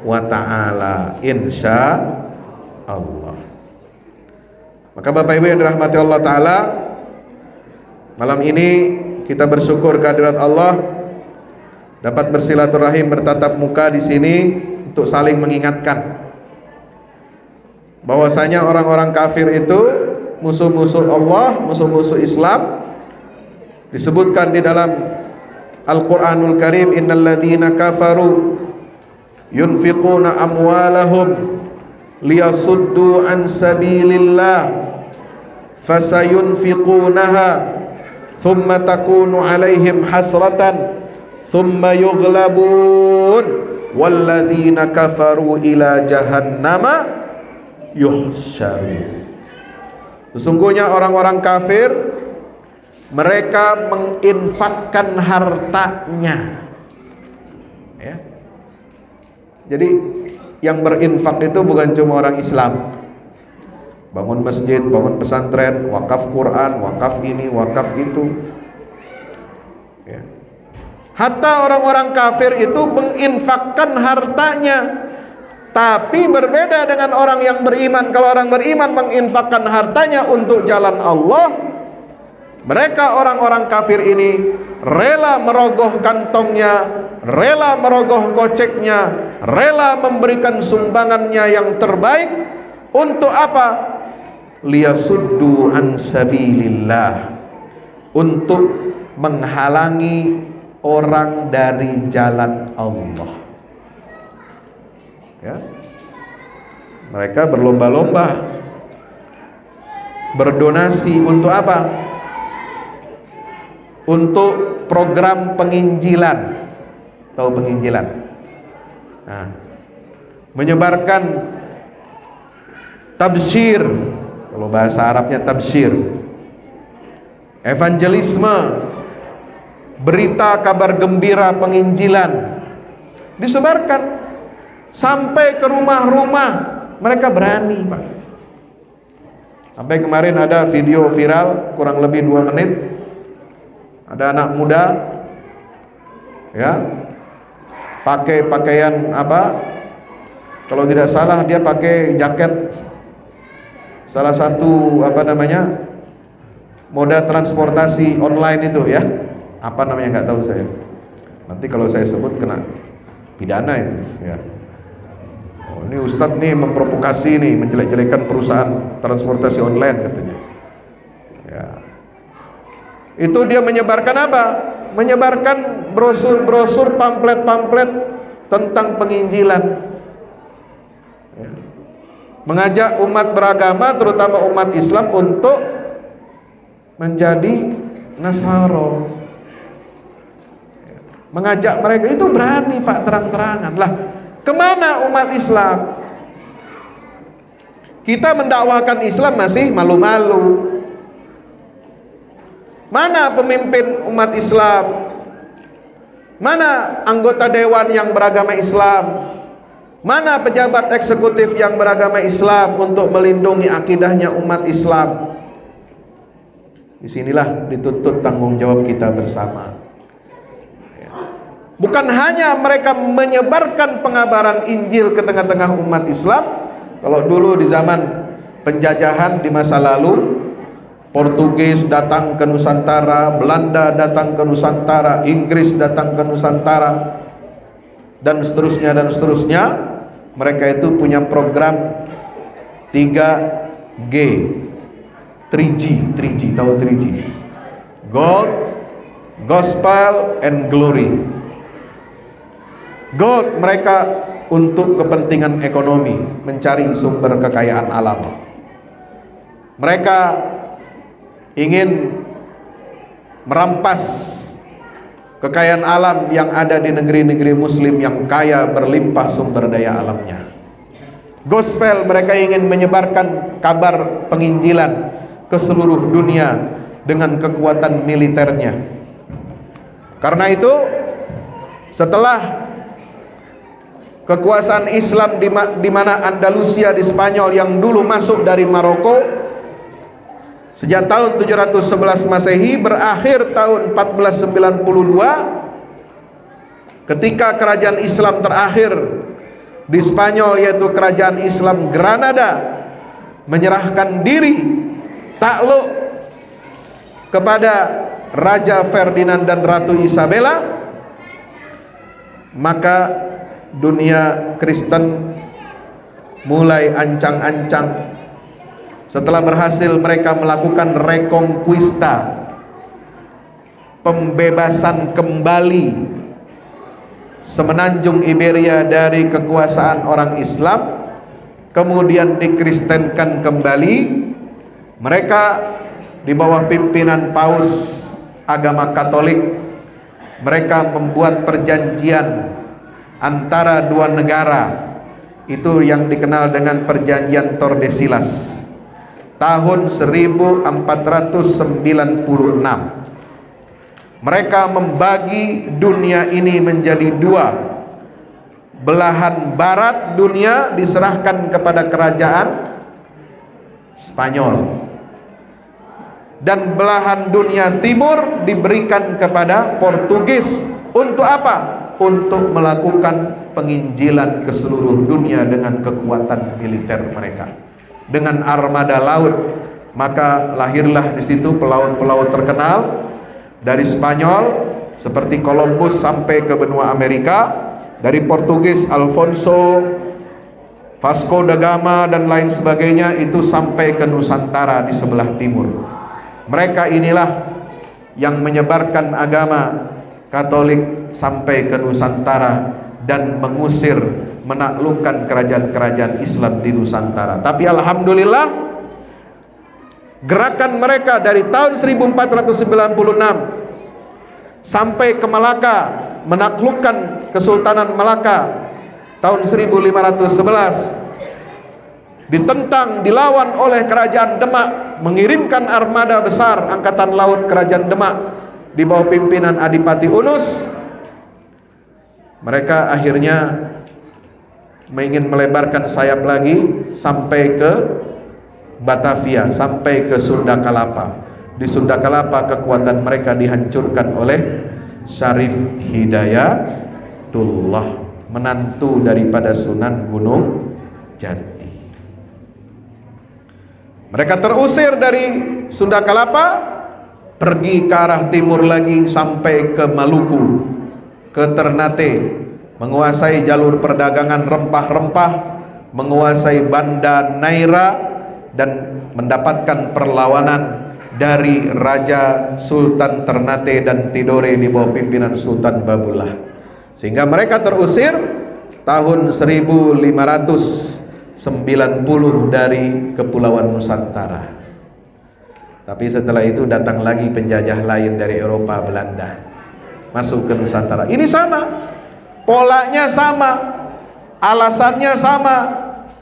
wa ta'ala, insya Allah. Maka Bapak Ibu yang dirahmati Allah Ta'ala, malam ini kita bersyukur kehadirat Allah, dapat bersilaturahim, bertatap muka di sini untuk saling mengingatkan bahwasanya orang-orang kafir itu musuh-musuh Allah, musuh-musuh Islam. Disebutkan di dalam Al-Quranul Karim, innal ladzina kafaru yunfiquna amwalahum liyasuddu an sabilillah fasayunfiqunaha thumma takunu alaihim hasratan thumma yughlabun walladzina kafaru ila jahannama yuhsyarun. Sesungguhnya orang-orang kafir, mereka menginfakkan hartanya, ya. Jadi yang berinfak itu bukan cuma orang Islam, bangun masjid, bangun pesantren, wakaf Quran, wakaf ini, wakaf itu, ya. Hatta orang-orang kafir itu menginfakkan hartanya. Tapi berbeda dengan orang yang beriman. Kalau orang beriman menginfakkan hartanya untuk jalan Allah, mereka orang-orang kafir ini rela merogoh kantongnya, rela merogoh koceknya, rela memberikan sumbangannya yang terbaik. Untuk apa? Liyasuddu an sabilillah, untuk menghalangi orang dari jalan Allah, ya. Mereka berlomba-lomba berdonasi untuk apa? Untuk program penginjilan. Tahu penginjilan? Nah, menyebarkan tabsyir, kalau bahasa Arabnya tabsyir, evangelisme, berita kabar gembira penginjilan disebarkan sampai ke rumah-rumah. Mereka berani, Pak. Sampai kemarin ada video viral kurang lebih 2 menit. Ada anak muda, ya, pakai pakaian apa? Kalau tidak salah dia pakai jaket salah satu apa namanya, moda transportasi online itu, ya. Apa namanya nggak tahu saya. Nanti kalau saya sebut kena pidana itu, ya. Oh, ini Ustadz nih memprovokasi nih, menjelek-jelekan perusahaan transportasi online katanya. Ya. Itu dia menyebarkan apa? Menyebarkan brosur-brosur, pamflet-pamflet tentang penginjilan. Ya. Mengajak umat beragama, terutama umat Islam, untuk menjadi Nasara. Ya. Mengajak mereka itu berani, Pak, terang-terangan. Lah, kemana umat Islam? Kita mendakwakan Islam masih malu-malu. Mana pemimpin umat Islam? Mana anggota dewan yang beragama Islam? Mana pejabat eksekutif yang beragama Islam untuk melindungi akidahnya umat Islam? Disinilah dituntut tanggung jawab kita bersama. Bukan hanya mereka menyebarkan pengabaran Injil ke tengah-tengah umat Islam. Kalau dulu di zaman penjajahan di masa lalu, Portugis datang ke Nusantara, Belanda datang ke Nusantara, Inggris datang ke Nusantara, dan seterusnya dan seterusnya. Mereka itu punya program 3G, 3G, tahu 3G? Gold, Gospel, and Glory. Gold, mereka untuk kepentingan ekonomi, mencari sumber kekayaan alam. Mereka ingin merampas kekayaan alam yang ada di negeri-negeri muslim yang kaya berlimpah sumber daya alamnya. Gospel, mereka ingin menyebarkan kabar penginjilan ke seluruh dunia dengan kekuatan militernya. Karena itu, setelah kekuasaan Islam di mana Andalusia di Spanyol yang dulu masuk dari Maroko sejak tahun 711 Masehi berakhir tahun 1492 ketika kerajaan Islam terakhir di Spanyol, yaitu kerajaan Islam Granada, menyerahkan diri takluk kepada Raja Ferdinand dan Ratu Isabella, maka dunia Kristen mulai ancang-ancang setelah berhasil mereka melakukan reconquista, pembebasan kembali semenanjung Iberia dari kekuasaan orang Islam, kemudian dikristenkan kembali. Mereka di bawah pimpinan Paus agama Katolik, mereka membuat perjanjian antara dua negara, itu yang dikenal dengan perjanjian Tordesillas tahun 1496. Mereka membagi dunia ini menjadi dua. Belahan barat dunia diserahkan kepada kerajaan Spanyol, dan belahan dunia timur diberikan kepada Portugis. Untuk apa? Untuk melakukan penginjilan ke seluruh dunia dengan kekuatan militer mereka, dengan armada laut. Maka lahirlah di situ pelaut-pelaut terkenal dari Spanyol seperti Columbus sampai ke benua Amerika, dari Portugis Alfonso, Vasco da Gama dan lain sebagainya, itu sampai ke Nusantara di sebelah timur. Mereka inilah yang menyebarkan agama Katolik sampai ke Nusantara dan mengusir, menaklukkan kerajaan-kerajaan Islam di Nusantara. Tapi alhamdulillah, gerakan mereka dari tahun 1496 sampai ke Malaka, menaklukkan Kesultanan Malaka tahun 1511, ditentang, dilawan oleh kerajaan Demak, mengirimkan armada besar angkatan laut kerajaan Demak di bawah pimpinan Adipati Unus. Mereka akhirnya ingin melebarkan sayap lagi sampai ke Batavia, sampai ke Sunda Kelapa. Di Sunda Kelapa kekuatan mereka dihancurkan oleh Syarif Hidayatullah, menantu daripada Sunan Gunung Jati. Mereka terusir dari Sunda Kelapa, pergi ke arah timur lagi sampai ke Maluku, ke Ternate, menguasai jalur perdagangan rempah-rempah, menguasai Banda Neira, dan mendapatkan perlawanan dari Raja Sultan Ternate dan Tidore di bawah pimpinan Sultan Babullah, sehingga mereka terusir tahun 1590 dari Kepulauan Nusantara. Tapi setelah itu datang lagi penjajah lain dari Eropa, Belanda, masuk ke Nusantara. Ini sama, polanya sama, alasannya sama,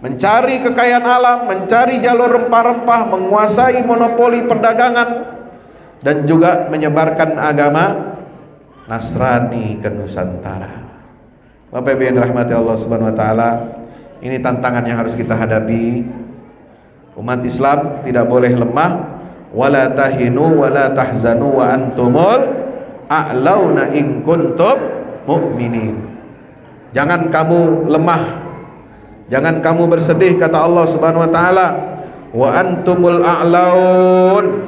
mencari kekayaan alam, mencari jalur rempah-rempah, menguasai monopoli perdagangan, dan juga menyebarkan agama Nasrani ke Nusantara. Bapak Ibu yang dirahmati Allah Subhanahu wa taala, ini tantangan yang harus kita hadapi. Umat Islam tidak boleh lemah. Wala tahinu wala tahzanu wa antumul a'launa in kuntum mu'minin. Jangan kamu lemah, jangan kamu bersedih, kata Allah Subhanahu wa taala, wa antumul a'laun,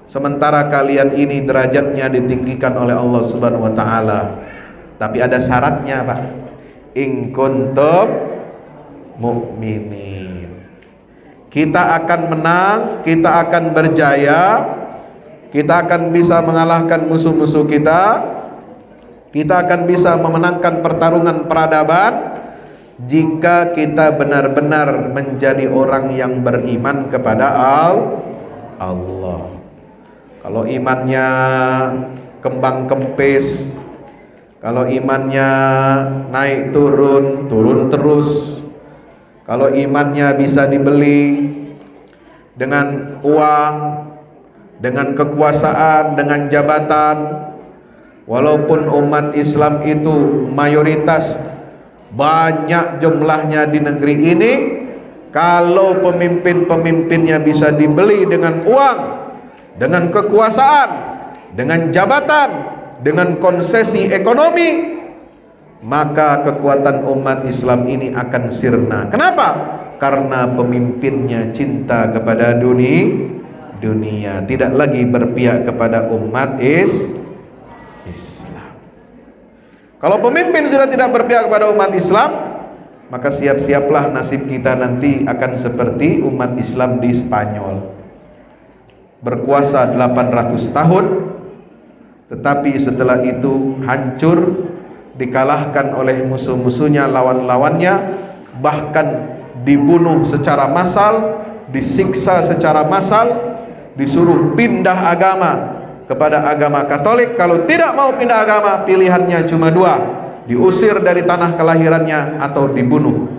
sementara kalian ini derajatnya ditinggikan oleh Allah Subhanahu wa taala. Tapi ada syaratnya, Pak. In kuntum mu'minin. Kita akan menang, kita akan berjaya, kita akan bisa mengalahkan musuh-musuh kita, kita akan bisa memenangkan pertarungan peradaban jika kita benar-benar menjadi orang yang beriman kepada Allah. Kalau imannya kembang kempis, kalau imannya naik turun, turun terus, kalau imannya bisa dibeli dengan uang, dengan kekuasaan, dengan jabatan, walaupun umat Islam itu mayoritas banyak jumlahnya di negeri ini. Kalau pemimpin-pemimpinnya bisa dibeli dengan uang, dengan kekuasaan, dengan jabatan, dengan konsesi ekonomi, maka kekuatan umat Islam ini akan sirna. Kenapa? Karena pemimpinnya cinta kepada dunia, tidak lagi berpihak kepada umat Islam. Kalau pemimpin sudah tidak berpihak kepada umat Islam, maka siap-siaplah nasib kita nanti akan seperti umat Islam di Spanyol. Berkuasa 800 tahun, tetapi setelah itu hancur, dikalahkan oleh musuh-musuhnya, lawan-lawannya, bahkan dibunuh secara massal, disiksa secara massal, disuruh pindah agama kepada agama Katolik. Kalau tidak mau pindah agama, pilihannya cuma dua: diusir dari tanah kelahirannya atau dibunuh.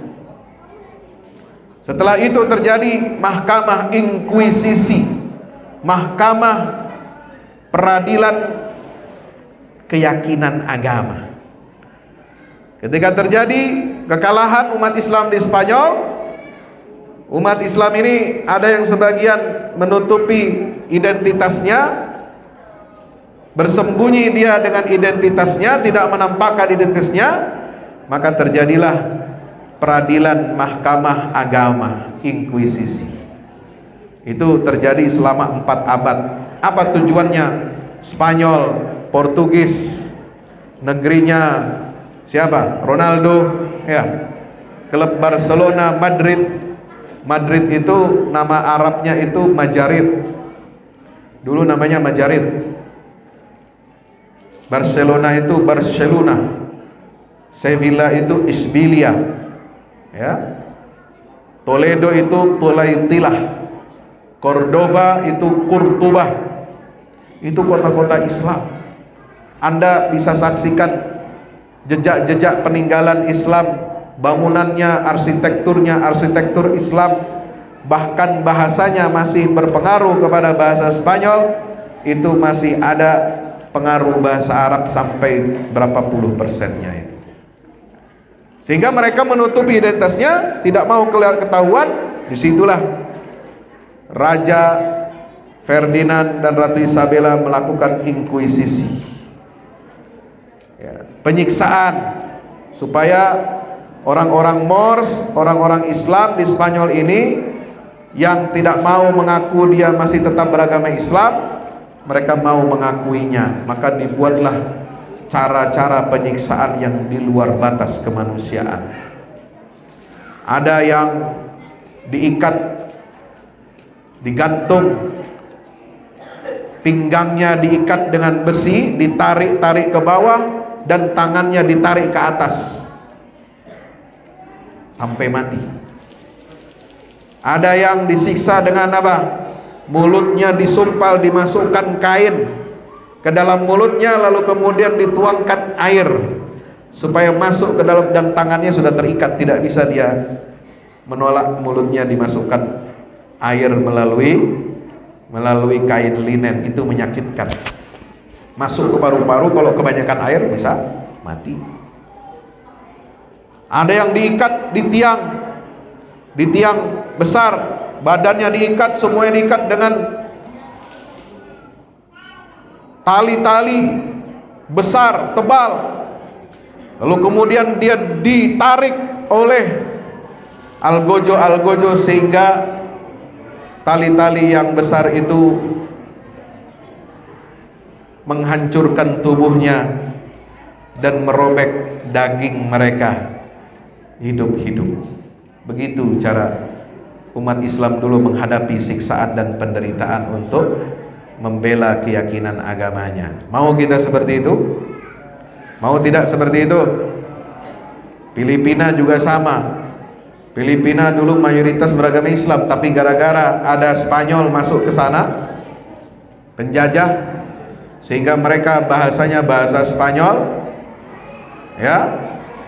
Setelah itu terjadi mahkamah inkuisisi, mahkamah peradilan keyakinan agama. Ketika terjadi kekalahan umat Islam di Spanyol, umat Islam ini ada yang sebagian menutupi identitasnya, bersembunyi dia dengan identitasnya, tidak menampakkan identitasnya, maka terjadilah peradilan mahkamah agama, inkuisisi. Itu terjadi selama 4 abad. Apa tujuannya? Spanyol, Portugis, negerinya siapa? Ronaldo, ya. Klub Barcelona, Madrid itu nama Arabnya itu Majarid. Dulu namanya Majarid. Barcelona itu Barcelona, Sevilla itu Isbilia, ya. Toledo itu Tulaitilah, Cordova itu Kurtubah. Itu kota-kota Islam. Anda bisa saksikan jejak-jejak peninggalan Islam, bangunannya, arsitekturnya, arsitektur Islam, bahkan bahasanya masih berpengaruh kepada bahasa Spanyol. Itu masih ada pengaruh bahasa Arab sampai berapa puluh persennya itu. Sehingga mereka menutupi identitasnya, tidak mau keluar ketahuan. Disitulah Raja Ferdinand dan Ratu Isabella melakukan inkuisisi, ya, penyiksaan, supaya orang-orang Moors, orang-orang Islam di Spanyol ini yang tidak mau mengaku dia masih tetap beragama Islam, mereka mau mengakuinya. Maka dibuatlah cara-cara penyiksaan yang di luar batas kemanusiaan. Ada yang diikat, digantung, pinggangnya diikat dengan besi, ditarik-tarik ke bawah, dan tangannya ditarik ke atas sampai mati. Ada yang disiksa dengan apa? Mulutnya disumpal, dimasukkan kain ke dalam mulutnya, lalu kemudian dituangkan air supaya masuk ke dalam, dan tangannya sudah terikat, tidak bisa dia menolak mulutnya dimasukkan air melalui kain linen. Itu menyakitkan, masuk ke paru-paru, kalau kebanyakan air bisa mati. Ada yang diikat di tiang besar, badannya diikat, semuanya diikat dengan tali-tali besar, tebal. Lalu kemudian dia ditarik oleh algojo sehingga tali-tali yang besar itu menghancurkan tubuhnya dan merobek daging mereka hidup-hidup. Begitu cara umat Islam dulu menghadapi siksaan dan penderitaan untuk membela keyakinan agamanya. Mau kita seperti itu? Mau tidak seperti itu? Filipina juga sama. Filipina dulu mayoritas beragama Islam, tapi gara-gara ada Spanyol masuk ke sana, penjajah, sehingga mereka bahasanya bahasa Spanyol, ya,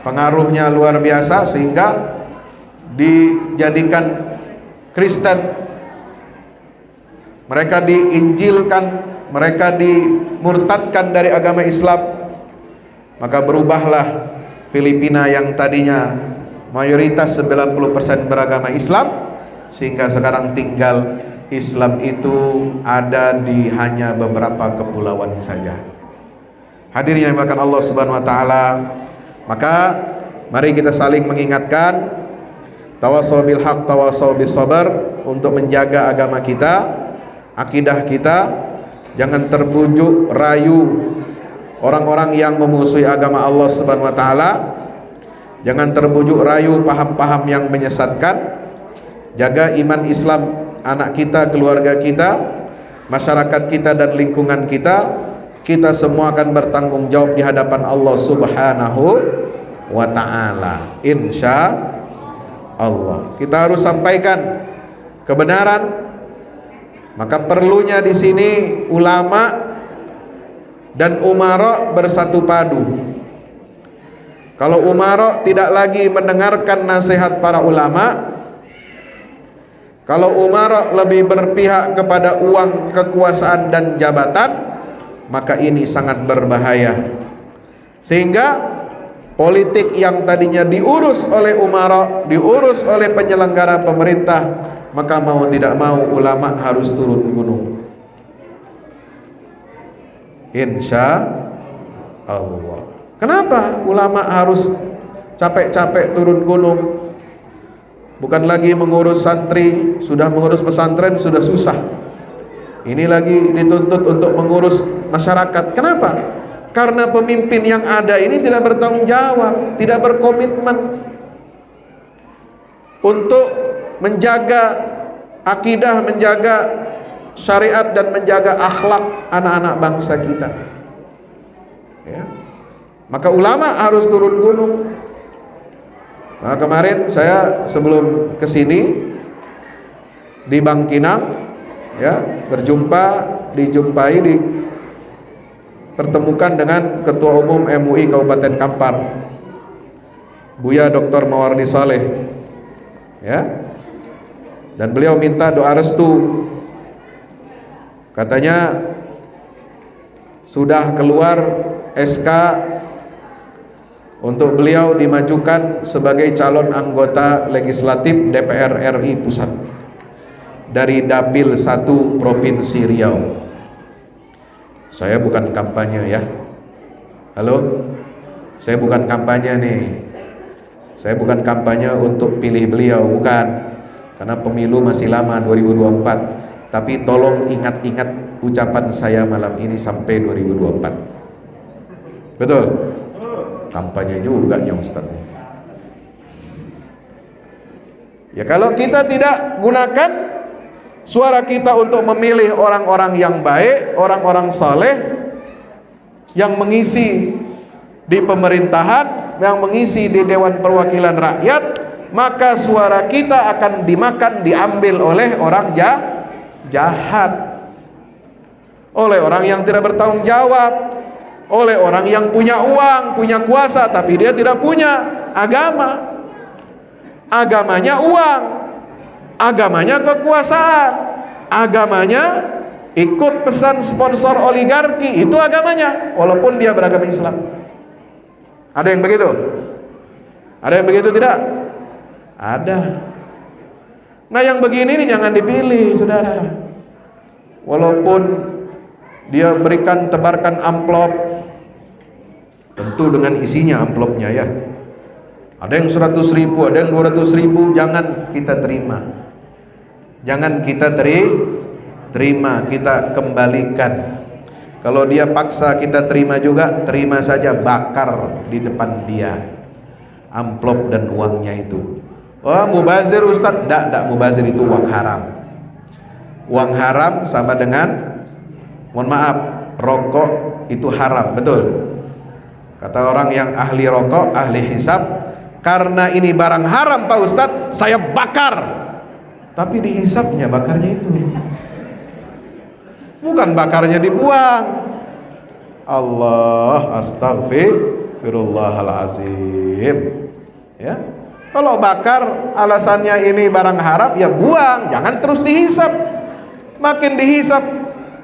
pengaruhnya luar biasa, sehingga dijadikan Kristen, mereka diinjilkan, mereka dimurtadkan dari agama Islam. Maka berubahlah Filipina yang tadinya mayoritas 90% beragama Islam, sehingga sekarang tinggal Islam itu ada di hanya beberapa kepulauan saja. Hadirin yang dimuliakan Allah Subhanahu wa taala, maka mari kita saling mengingatkan, tawassaw bil haq tawassaw bis sabr, untuk menjaga agama kita, akidah kita. Jangan terbujuk rayu orang-orang yang memusuhi agama Allah Subhanahu wa taala. Jangan terbujuk rayu paham-paham yang menyesatkan. Jaga iman Islam anak kita, keluarga kita, masyarakat kita dan lingkungan kita. Kita semua akan bertanggung jawab di hadapan Allah Subhanahu wa taala. Insya Allah. Kita harus sampaikan kebenaran. Maka perlunya di sini ulama dan umara bersatu padu. Kalau umara tidak lagi mendengarkan nasihat para ulama, kalau umara lebih berpihak kepada uang, kekuasaan dan jabatan, maka ini sangat berbahaya. Sehingga politik yang tadinya diurus oleh umara, diurus oleh penyelenggara pemerintah, maka mau tidak mau ulama harus turun gunung. Insya Allah. Kenapa ulama harus capek-capek turun gunung? Bukan lagi mengurus santri, sudah mengurus pesantren sudah susah. Ini lagi dituntut untuk mengurus masyarakat. Kenapa? Karena pemimpin yang ada ini tidak bertanggung jawab, tidak berkomitmen untuk menjaga akidah, menjaga syariat dan menjaga akhlak anak-anak bangsa kita. Ya. Maka ulama harus turun gunung. Nah, kemarin saya sebelum kesini di Bangkinang, ya, dipertemukan dengan Ketua Umum MUI Kabupaten Kampar, Buya Dr. Mawardi Saleh, ya. Dan beliau minta doa restu. Katanya sudah keluar SK untuk beliau dimajukan sebagai calon anggota legislatif DPR RI Pusat dari Dapil 1 Provinsi Riau. Saya bukan kampanye ya. Halo? Saya bukan kampanye nih. Saya bukan kampanye untuk pilih beliau, bukan. Karena pemilu masih lama, 2024. Tapi tolong ingat-ingat ucapan saya malam ini sampai 2024. Betul? Kampanye juga ya Ustaz. Ya, kalau kita tidak gunakan suara kita untuk memilih orang-orang yang baik, orang-orang saleh yang mengisi di pemerintahan, yang mengisi di Dewan Perwakilan Rakyat, maka suara kita akan dimakan, diambil oleh orang jahat, oleh orang yang tidak bertanggung jawab, oleh orang yang punya uang, punya kuasa, tapi dia tidak punya agama. Agamanya uang, agamanya kekuasaan, agamanya ikut pesan sponsor oligarki, itu agamanya, walaupun dia beragama Islam. Ada yang begitu? Ada yang begitu tidak? Ada. Nah, yang begini ini jangan dipilih, saudara. Walaupun dia berikan, tebarkan amplop, tentu dengan isinya amplopnya ya. Ada yang 100.000, ada yang 200.000, jangan kita terima. Jangan kita terima, kita kembalikan. Kalau dia paksa kita terima juga, terima saja, bakar di depan dia amplop dan uangnya itu. Oh, mubazir Ustaz? Enggak mubazir, itu uang haram. Uang haram sama dengan, mohon maaf, rokok itu haram, betul. Kata orang yang ahli rokok, ahli hisab, karena ini barang haram Pak Ustadz, saya bakar. Tapi dihisapnya bakarnya itu, bukan bakarnya dibuang. Allah, astagfirullahalazim. Ya, kalau bakar alasannya ini barang haram, ya buang, jangan terus dihisap. Makin dihisap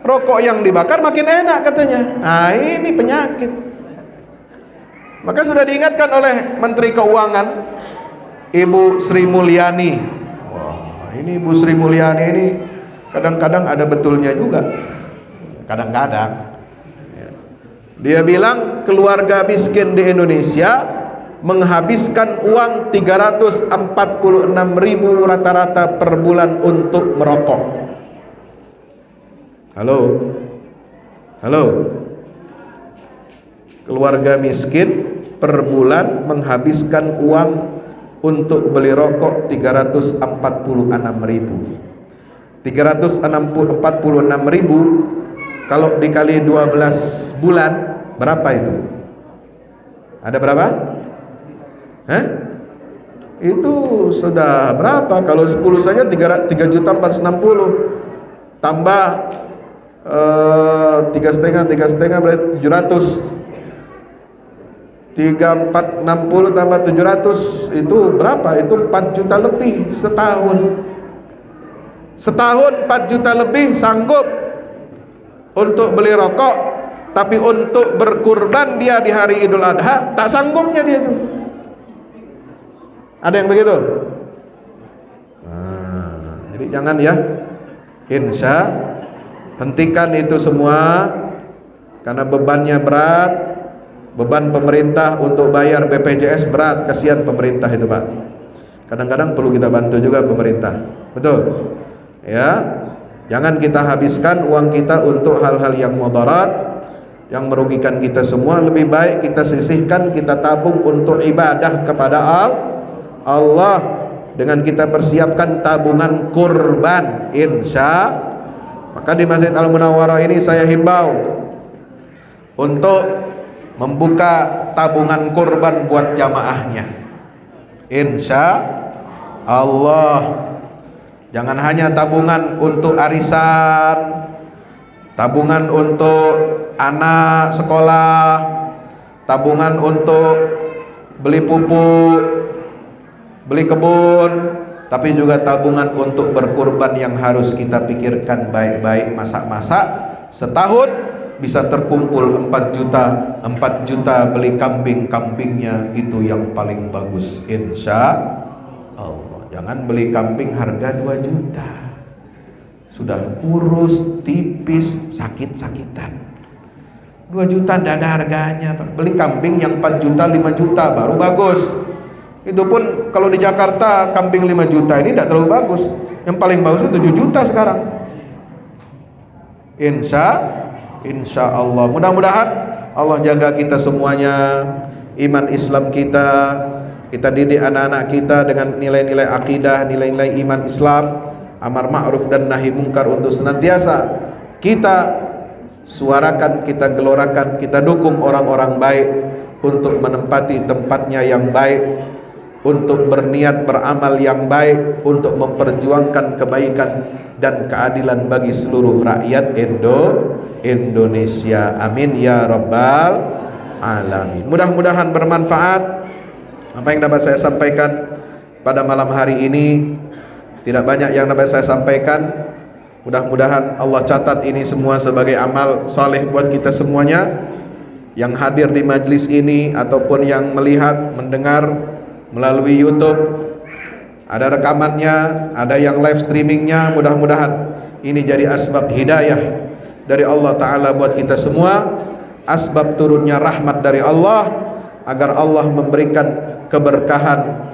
rokok yang dibakar makin enak katanya. Nah, ini penyakit. Maka sudah diingatkan oleh Menteri Keuangan Ibu Sri Mulyani. Wah, ini Ibu Sri Mulyani ini kadang-kadang ada betulnya juga. Kadang-kadang dia bilang keluarga miskin di Indonesia menghabiskan uang 346.000 rata-rata per bulan untuk merokok. Halo? Halo? Keluarga miskin per bulan menghabiskan uang untuk beli rokok 346.000. 346.000 kalau dikali 12 bulan berapa itu? Ada berapa? Hah? Itu sudah berapa? Kalau 10 saja 3.460 tambah 3,5 berarti 700. 3.460 tambah 700 itu berapa? Itu 4 juta lebih setahun. Setahun 4 juta lebih sanggup untuk beli rokok, tapi untuk berkurban dia di hari Idul Adha tak sanggupnya dia itu. Ada yang begitu? Nah, jadi jangan ya. Insya hentikan itu semua karena bebannya berat. Beban pemerintah untuk bayar BPJS berat, kasihan pemerintah itu Pak. Kadang-kadang perlu kita bantu juga pemerintah. Betul? Ya. Jangan kita habiskan uang kita untuk hal-hal yang mudarat, yang merugikan kita semua. Lebih baik kita sisihkan, kita tabung untuk ibadah kepada Allah, dengan kita persiapkan tabungan kurban, insya. Maka di Masjid Al-Munawwarah ini saya himbau untuk membuka tabungan kurban buat jamaahnya, insya Allah. Jangan hanya tabungan untuk arisan, tabungan untuk anak sekolah, tabungan untuk beli pupuk, beli kebun, tapi juga tabungan untuk berkurban yang harus kita pikirkan baik-baik. Masak-masak setahun bisa terkumpul 4 juta beli kambingnya itu yang paling bagus, insya Allah. Jangan beli kambing harga 2 juta. Sudah kurus, tipis, sakit-sakitan. 2 juta tidak ada harganya. Beli kambing yang 4 juta, 5 juta baru bagus. Itu pun kalau di Jakarta kambing 5 juta ini tidak terlalu bagus. Yang paling bagus itu 7 juta sekarang. Insya Allah. Mudah-mudahan Allah jaga kita semuanya, iman Islam kita. Kita didik anak-anak kita dengan nilai-nilai akidah, nilai-nilai iman Islam, amar ma'ruf dan nahi mungkar untuk senantiasa kita suarakan, kita gelorakan, kita dukung orang-orang baik untuk menempati tempatnya yang baik, untuk berniat beramal yang baik, untuk memperjuangkan kebaikan dan keadilan bagi seluruh rakyat Indonesia. Amin ya rabbal alamin. Mudah-mudahan bermanfaat apa yang dapat saya sampaikan pada malam hari ini. Tidak banyak yang dapat saya sampaikan. Mudah-mudahan Allah catat ini semua sebagai amal saleh buat kita semuanya yang hadir di majlis ini ataupun yang melihat, mendengar melalui YouTube. Ada rekamannya, ada yang live streamingnya. Mudah-mudahan ini jadi asbab hidayah dari Allah Ta'ala buat kita semua, asbab turunnya rahmat dari Allah, agar Allah memberikan keberkahan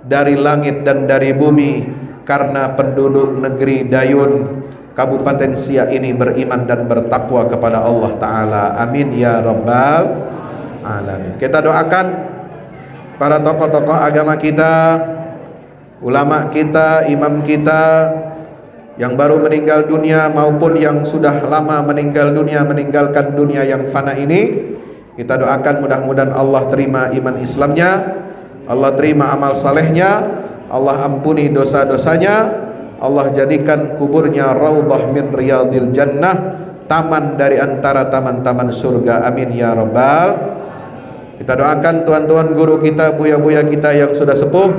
dari langit dan dari bumi karena penduduk negeri Dayun Kabupaten Siak ini beriman dan bertakwa kepada Allah Ta'ala. Amin ya rabbal alamin. Kita doakan para tokoh-tokoh agama kita, ulama kita, imam kita yang baru meninggal dunia maupun yang sudah lama meninggal dunia, meninggalkan dunia yang fana ini. Kita doakan mudah-mudahan Allah terima iman Islamnya, Allah terima amal salehnya, Allah ampuni dosa-dosanya, Allah jadikan kuburnya raudhah min riyadil jannah, taman dari antara taman-taman surga. Amin ya rabbal. Kita doakan tuan-tuan guru kita, buya-buya kita yang sudah sepuh,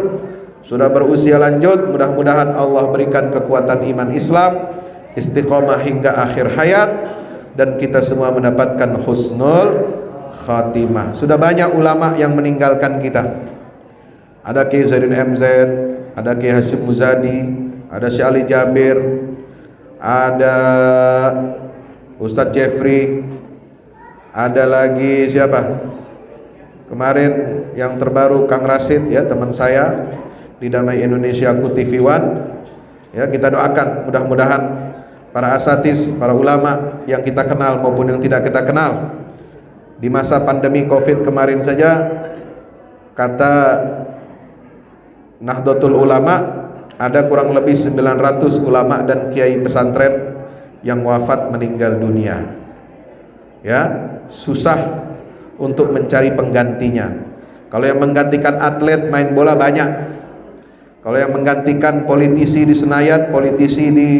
sudah berusia lanjut, mudah-mudahan Allah berikan kekuatan iman Islam, istiqomah hingga akhir hayat, dan kita semua mendapatkan husnul khatimah. Sudah banyak ulama yang meninggalkan kita. Ada Kiai Zainuddin MZ, ada Kiai Hasyim Muzadi, ada Syekh Ali Jabir, ada Ustadz Jeffrey, ada lagi siapa? Kemarin yang terbaru Kang Rasid, ya, teman saya di Damai Indonesia Ku TV One. Ya, kita doakan mudah-mudahan para asatiz, para ulama yang kita kenal maupun yang tidak kita kenal, di masa pandemi Covid kemarin saja, kata Nahdlatul Ulama, ada kurang lebih 900 ulama dan kiai pesantren yang wafat meninggal dunia. Ya, susah untuk mencari penggantinya. Kalau yang menggantikan atlet main bola banyak. Kalau yang menggantikan politisi di Senayan, politisi di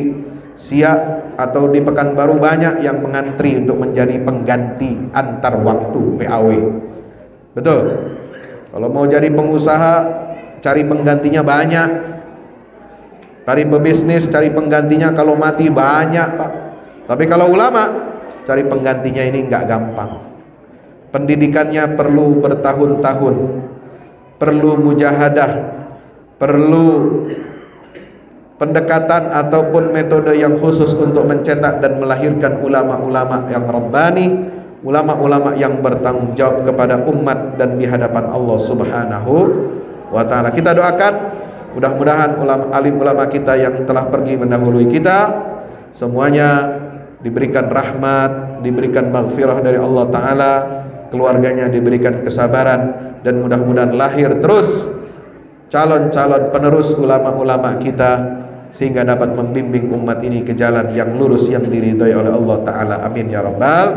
Siak atau di Pekanbaru, banyak yang mengantri untuk menjadi pengganti antar waktu PAW. Betul. Kalau mau jadi pengusaha, cari penggantinya banyak. Cari pebisnis, cari penggantinya kalau mati banyak, Pak. Tapi kalau ulama, cari penggantinya ini enggak gampang. Pendidikannya perlu bertahun-tahun, perlu mujahadah, perlu pendekatan ataupun metode yang khusus untuk mencetak dan melahirkan ulama-ulama yang rabbani, ulama-ulama yang bertanggung jawab kepada umat dan di hadapan Allah Subhanahu wa ta'ala. Kita doakan mudah-mudahan alim ulama kita yang telah pergi mendahului kita semuanya diberikan rahmat, diberikan maghfirah dari Allah Ta'ala, keluarganya diberikan kesabaran, dan mudah-mudahan lahir terus calon-calon penerus ulama-ulama kita sehingga dapat membimbing umat ini ke jalan yang lurus yang diridhai oleh Allah Ta'ala. Amin ya rabbal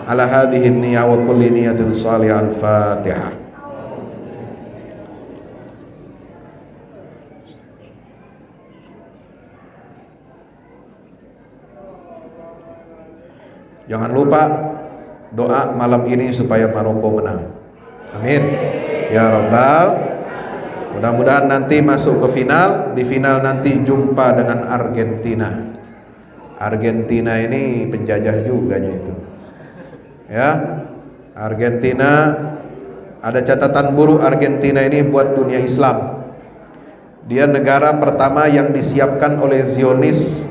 ala hadhihi niyya wa kulli niyatin shalihah. Al-Fatihah. Jangan lupa doa malam ini supaya Maroko menang. Amin ya rabbal. Mudah-mudahan nanti masuk ke final. Di final nanti jumpa dengan Argentina. Argentina ini penjajah juga itu. Ya, Argentina, ada catatan buruk Argentina ini buat dunia Islam. Dia negara pertama yang disiapkan oleh Zionis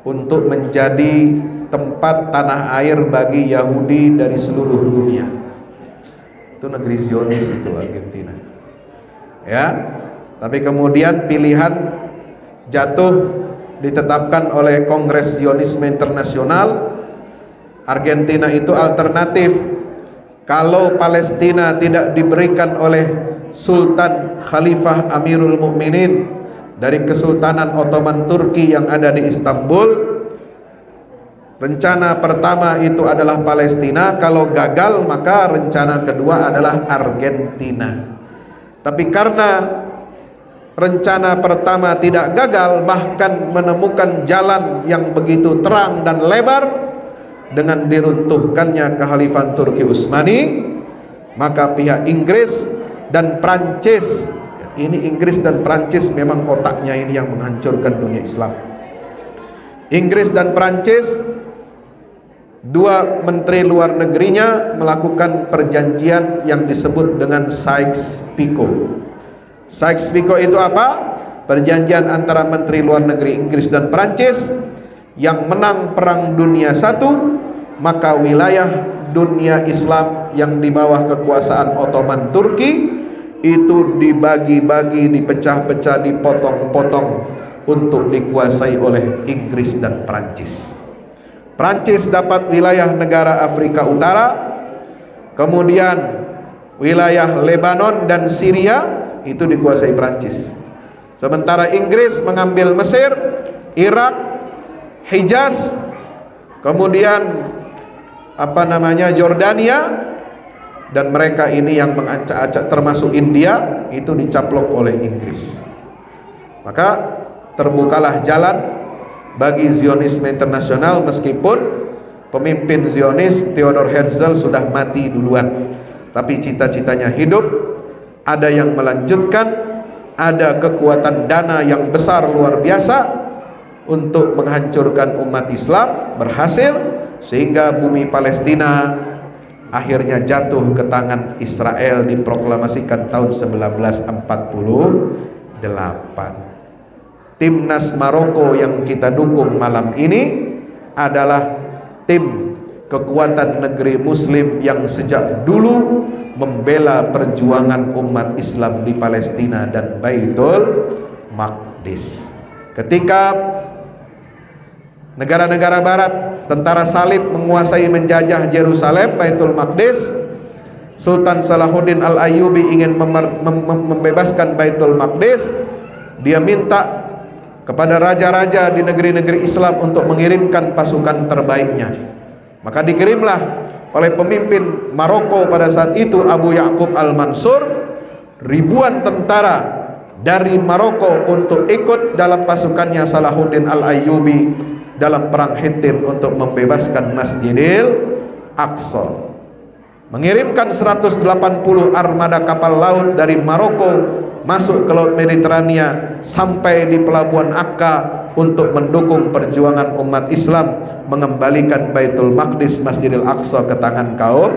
untuk menjadi tempat tanah air bagi Yahudi dari seluruh dunia. Itu negeri Zionis itu Argentina. Ya, tapi kemudian pilihan jatuh ditetapkan oleh Kongres Zionisme Internasional. Argentina itu alternatif. Kalau Palestina tidak diberikan oleh Sultan Khalifah Amirul Mukminin dari Kesultanan Ottoman Turki yang ada di Istanbul, rencana pertama itu adalah Palestina. Kalau gagal, maka rencana kedua adalah Argentina. Tapi karena rencana pertama tidak gagal, bahkan menemukan jalan yang begitu terang dan lebar dengan diruntuhkannya kekhalifahan Turki Utsmani, maka pihak Inggris dan Prancis, ini Inggris dan Prancis memang otaknya ini yang menghancurkan dunia Islam. Inggris dan Prancis, dua menteri luar negerinya melakukan perjanjian yang disebut dengan Sykes-Picot. Sykes-Picot itu apa? Perjanjian antara menteri luar negeri Inggris dan Prancis. Yang menang perang dunia I, maka wilayah dunia Islam yang di bawah kekuasaan Ottoman Turki itu dibagi-bagi, dipecah-pecah, dipotong-potong untuk dikuasai oleh Inggris dan Prancis. Prancis dapat wilayah negara Afrika Utara, kemudian wilayah Lebanon dan Syria itu dikuasai Prancis. Sementara Inggris mengambil Mesir, Irak, Hijaz, kemudian Jordania, dan mereka ini yang mengacak-acak termasuk India itu dicaplok oleh Inggris. Maka terbukalah jalan bagi Zionisme internasional, meskipun pemimpin Zionis Theodor Herzl sudah mati duluan, tapi cita-citanya hidup. Ada yang melanjutkan, ada kekuatan dana yang besar luar biasa untuk menghancurkan umat Islam, berhasil, sehingga bumi Palestina akhirnya jatuh ke tangan Israel, diproklamasikan tahun 1948. Timnas Maroko yang kita dukung malam ini adalah tim kekuatan negeri muslim yang sejak dulu membela perjuangan umat Islam di Palestina dan Baitul Maqdis. Ketika negara-negara barat, tentara salib menguasai menjajah Yerusalem, Baitul Maqdis, Sultan Salahuddin Al-Ayyubi ingin membebaskan Baitul Maqdis. Dia minta kepada raja-raja di negeri-negeri Islam untuk mengirimkan pasukan terbaiknya. Maka dikirimlah oleh pemimpin Maroko pada saat itu, Abu Ya'qub Al-Mansur, ribuan tentara dari Maroko untuk ikut dalam pasukannya Salahuddin Al-Ayyubi dalam perang Hittin untuk membebaskan Masjidil Aqsa. Mengirimkan 180 armada kapal laut dari Maroko masuk ke Laut Mediterania sampai di pelabuhan Akka untuk mendukung perjuangan umat Islam mengembalikan Baitul Maqdis, Masjidil Aqsa ke tangan kaum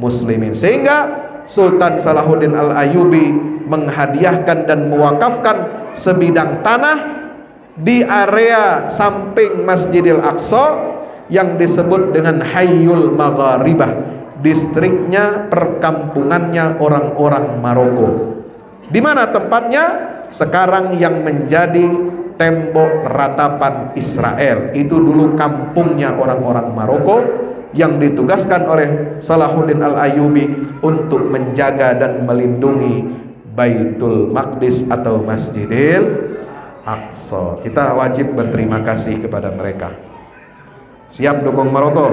muslimin. Sehingga Sultan Salahuddin Al-Ayyubi menghadiahkan dan mewakafkan sebidang tanah di area samping Masjidil Aqsa yang disebut dengan Hayyul Magharibah, distriknya, perkampungannya orang-orang Maroko. Di mana tempatnya? Sekarang yang menjadi tembok ratapan Israel. Itu dulu kampungnya orang-orang Maroko yang ditugaskan oleh Salahuddin Al-Ayyubi untuk menjaga dan melindungi Baitul Maqdis atau Masjidil Aqsa. Kita wajib berterima kasih kepada mereka. Siap dukung Maroko?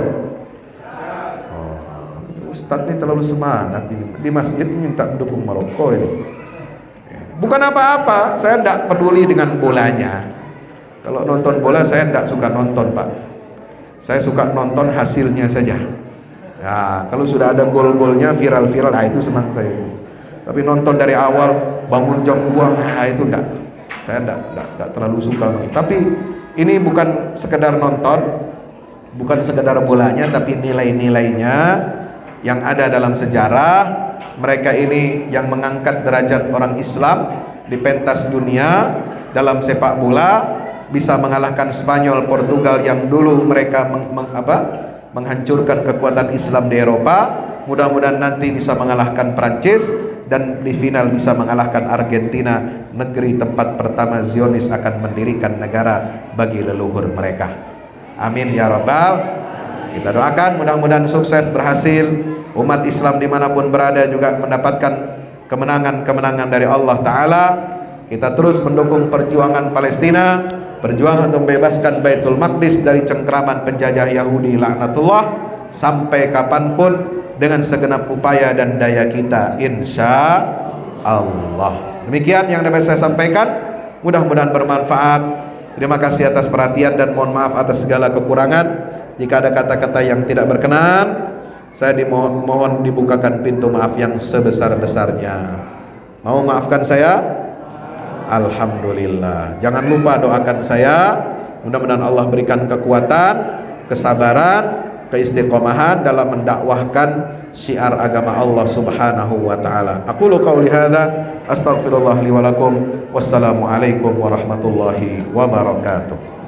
Ustadz ini terlalu semangat ini. Di masjid minta dukung Maroko ini. Bukan apa-apa, saya tidak peduli dengan bolanya. Kalau nonton bola saya tidak suka nonton, Pak. Saya suka nonton hasilnya saja. Ya, kalau sudah ada gol-golnya viral-viral, nah itu senang saya itu. Tapi nonton dari awal bangun jam 2, nah itu enggak. Saya enggak terlalu suka. Tapi ini bukan sekedar nonton, bukan sekedar bolanya, tapi nilai-nilainya yang ada dalam sejarah. Mereka ini yang mengangkat derajat orang Islam di pentas dunia dalam sepak bola, bisa mengalahkan Spanyol, Portugal yang dulu mereka menghancurkan kekuatan Islam di Eropa. Mudah-mudahan nanti bisa mengalahkan Prancis dan di final bisa mengalahkan Argentina, negeri tempat pertama Zionis akan mendirikan negara bagi leluhur mereka. Amin ya rabbal. Kita doakan mudah-mudahan sukses, berhasil. Umat Islam dimanapun berada juga mendapatkan kemenangan-kemenangan dari Allah Ta'ala. Kita terus mendukung perjuangan Palestina, perjuangan untuk membebaskan Baitul Maqdis dari cengkraman penjajah Yahudi laknatullah sampai kapanpun dengan segenap upaya dan daya kita, insya Allah. Demikian yang dapat saya sampaikan, mudah-mudahan bermanfaat. Terima kasih atas perhatian dan mohon maaf atas segala kekurangan. Jika ada kata-kata yang tidak berkenan, saya mohon dibukakan pintu maaf yang sebesar-besarnya. Mau maafkan saya? Alhamdulillah. Jangan lupa doakan saya, mudah-mudahan Allah berikan kekuatan, kesabaran, keistiqomahan dalam mendakwahkan syiar agama Allah Subhanahu wa taala. Aqulu qauli hadza, astaghfirullah li wa lakum. Wassalamu alaikum warahmatullahi wabarakatuh.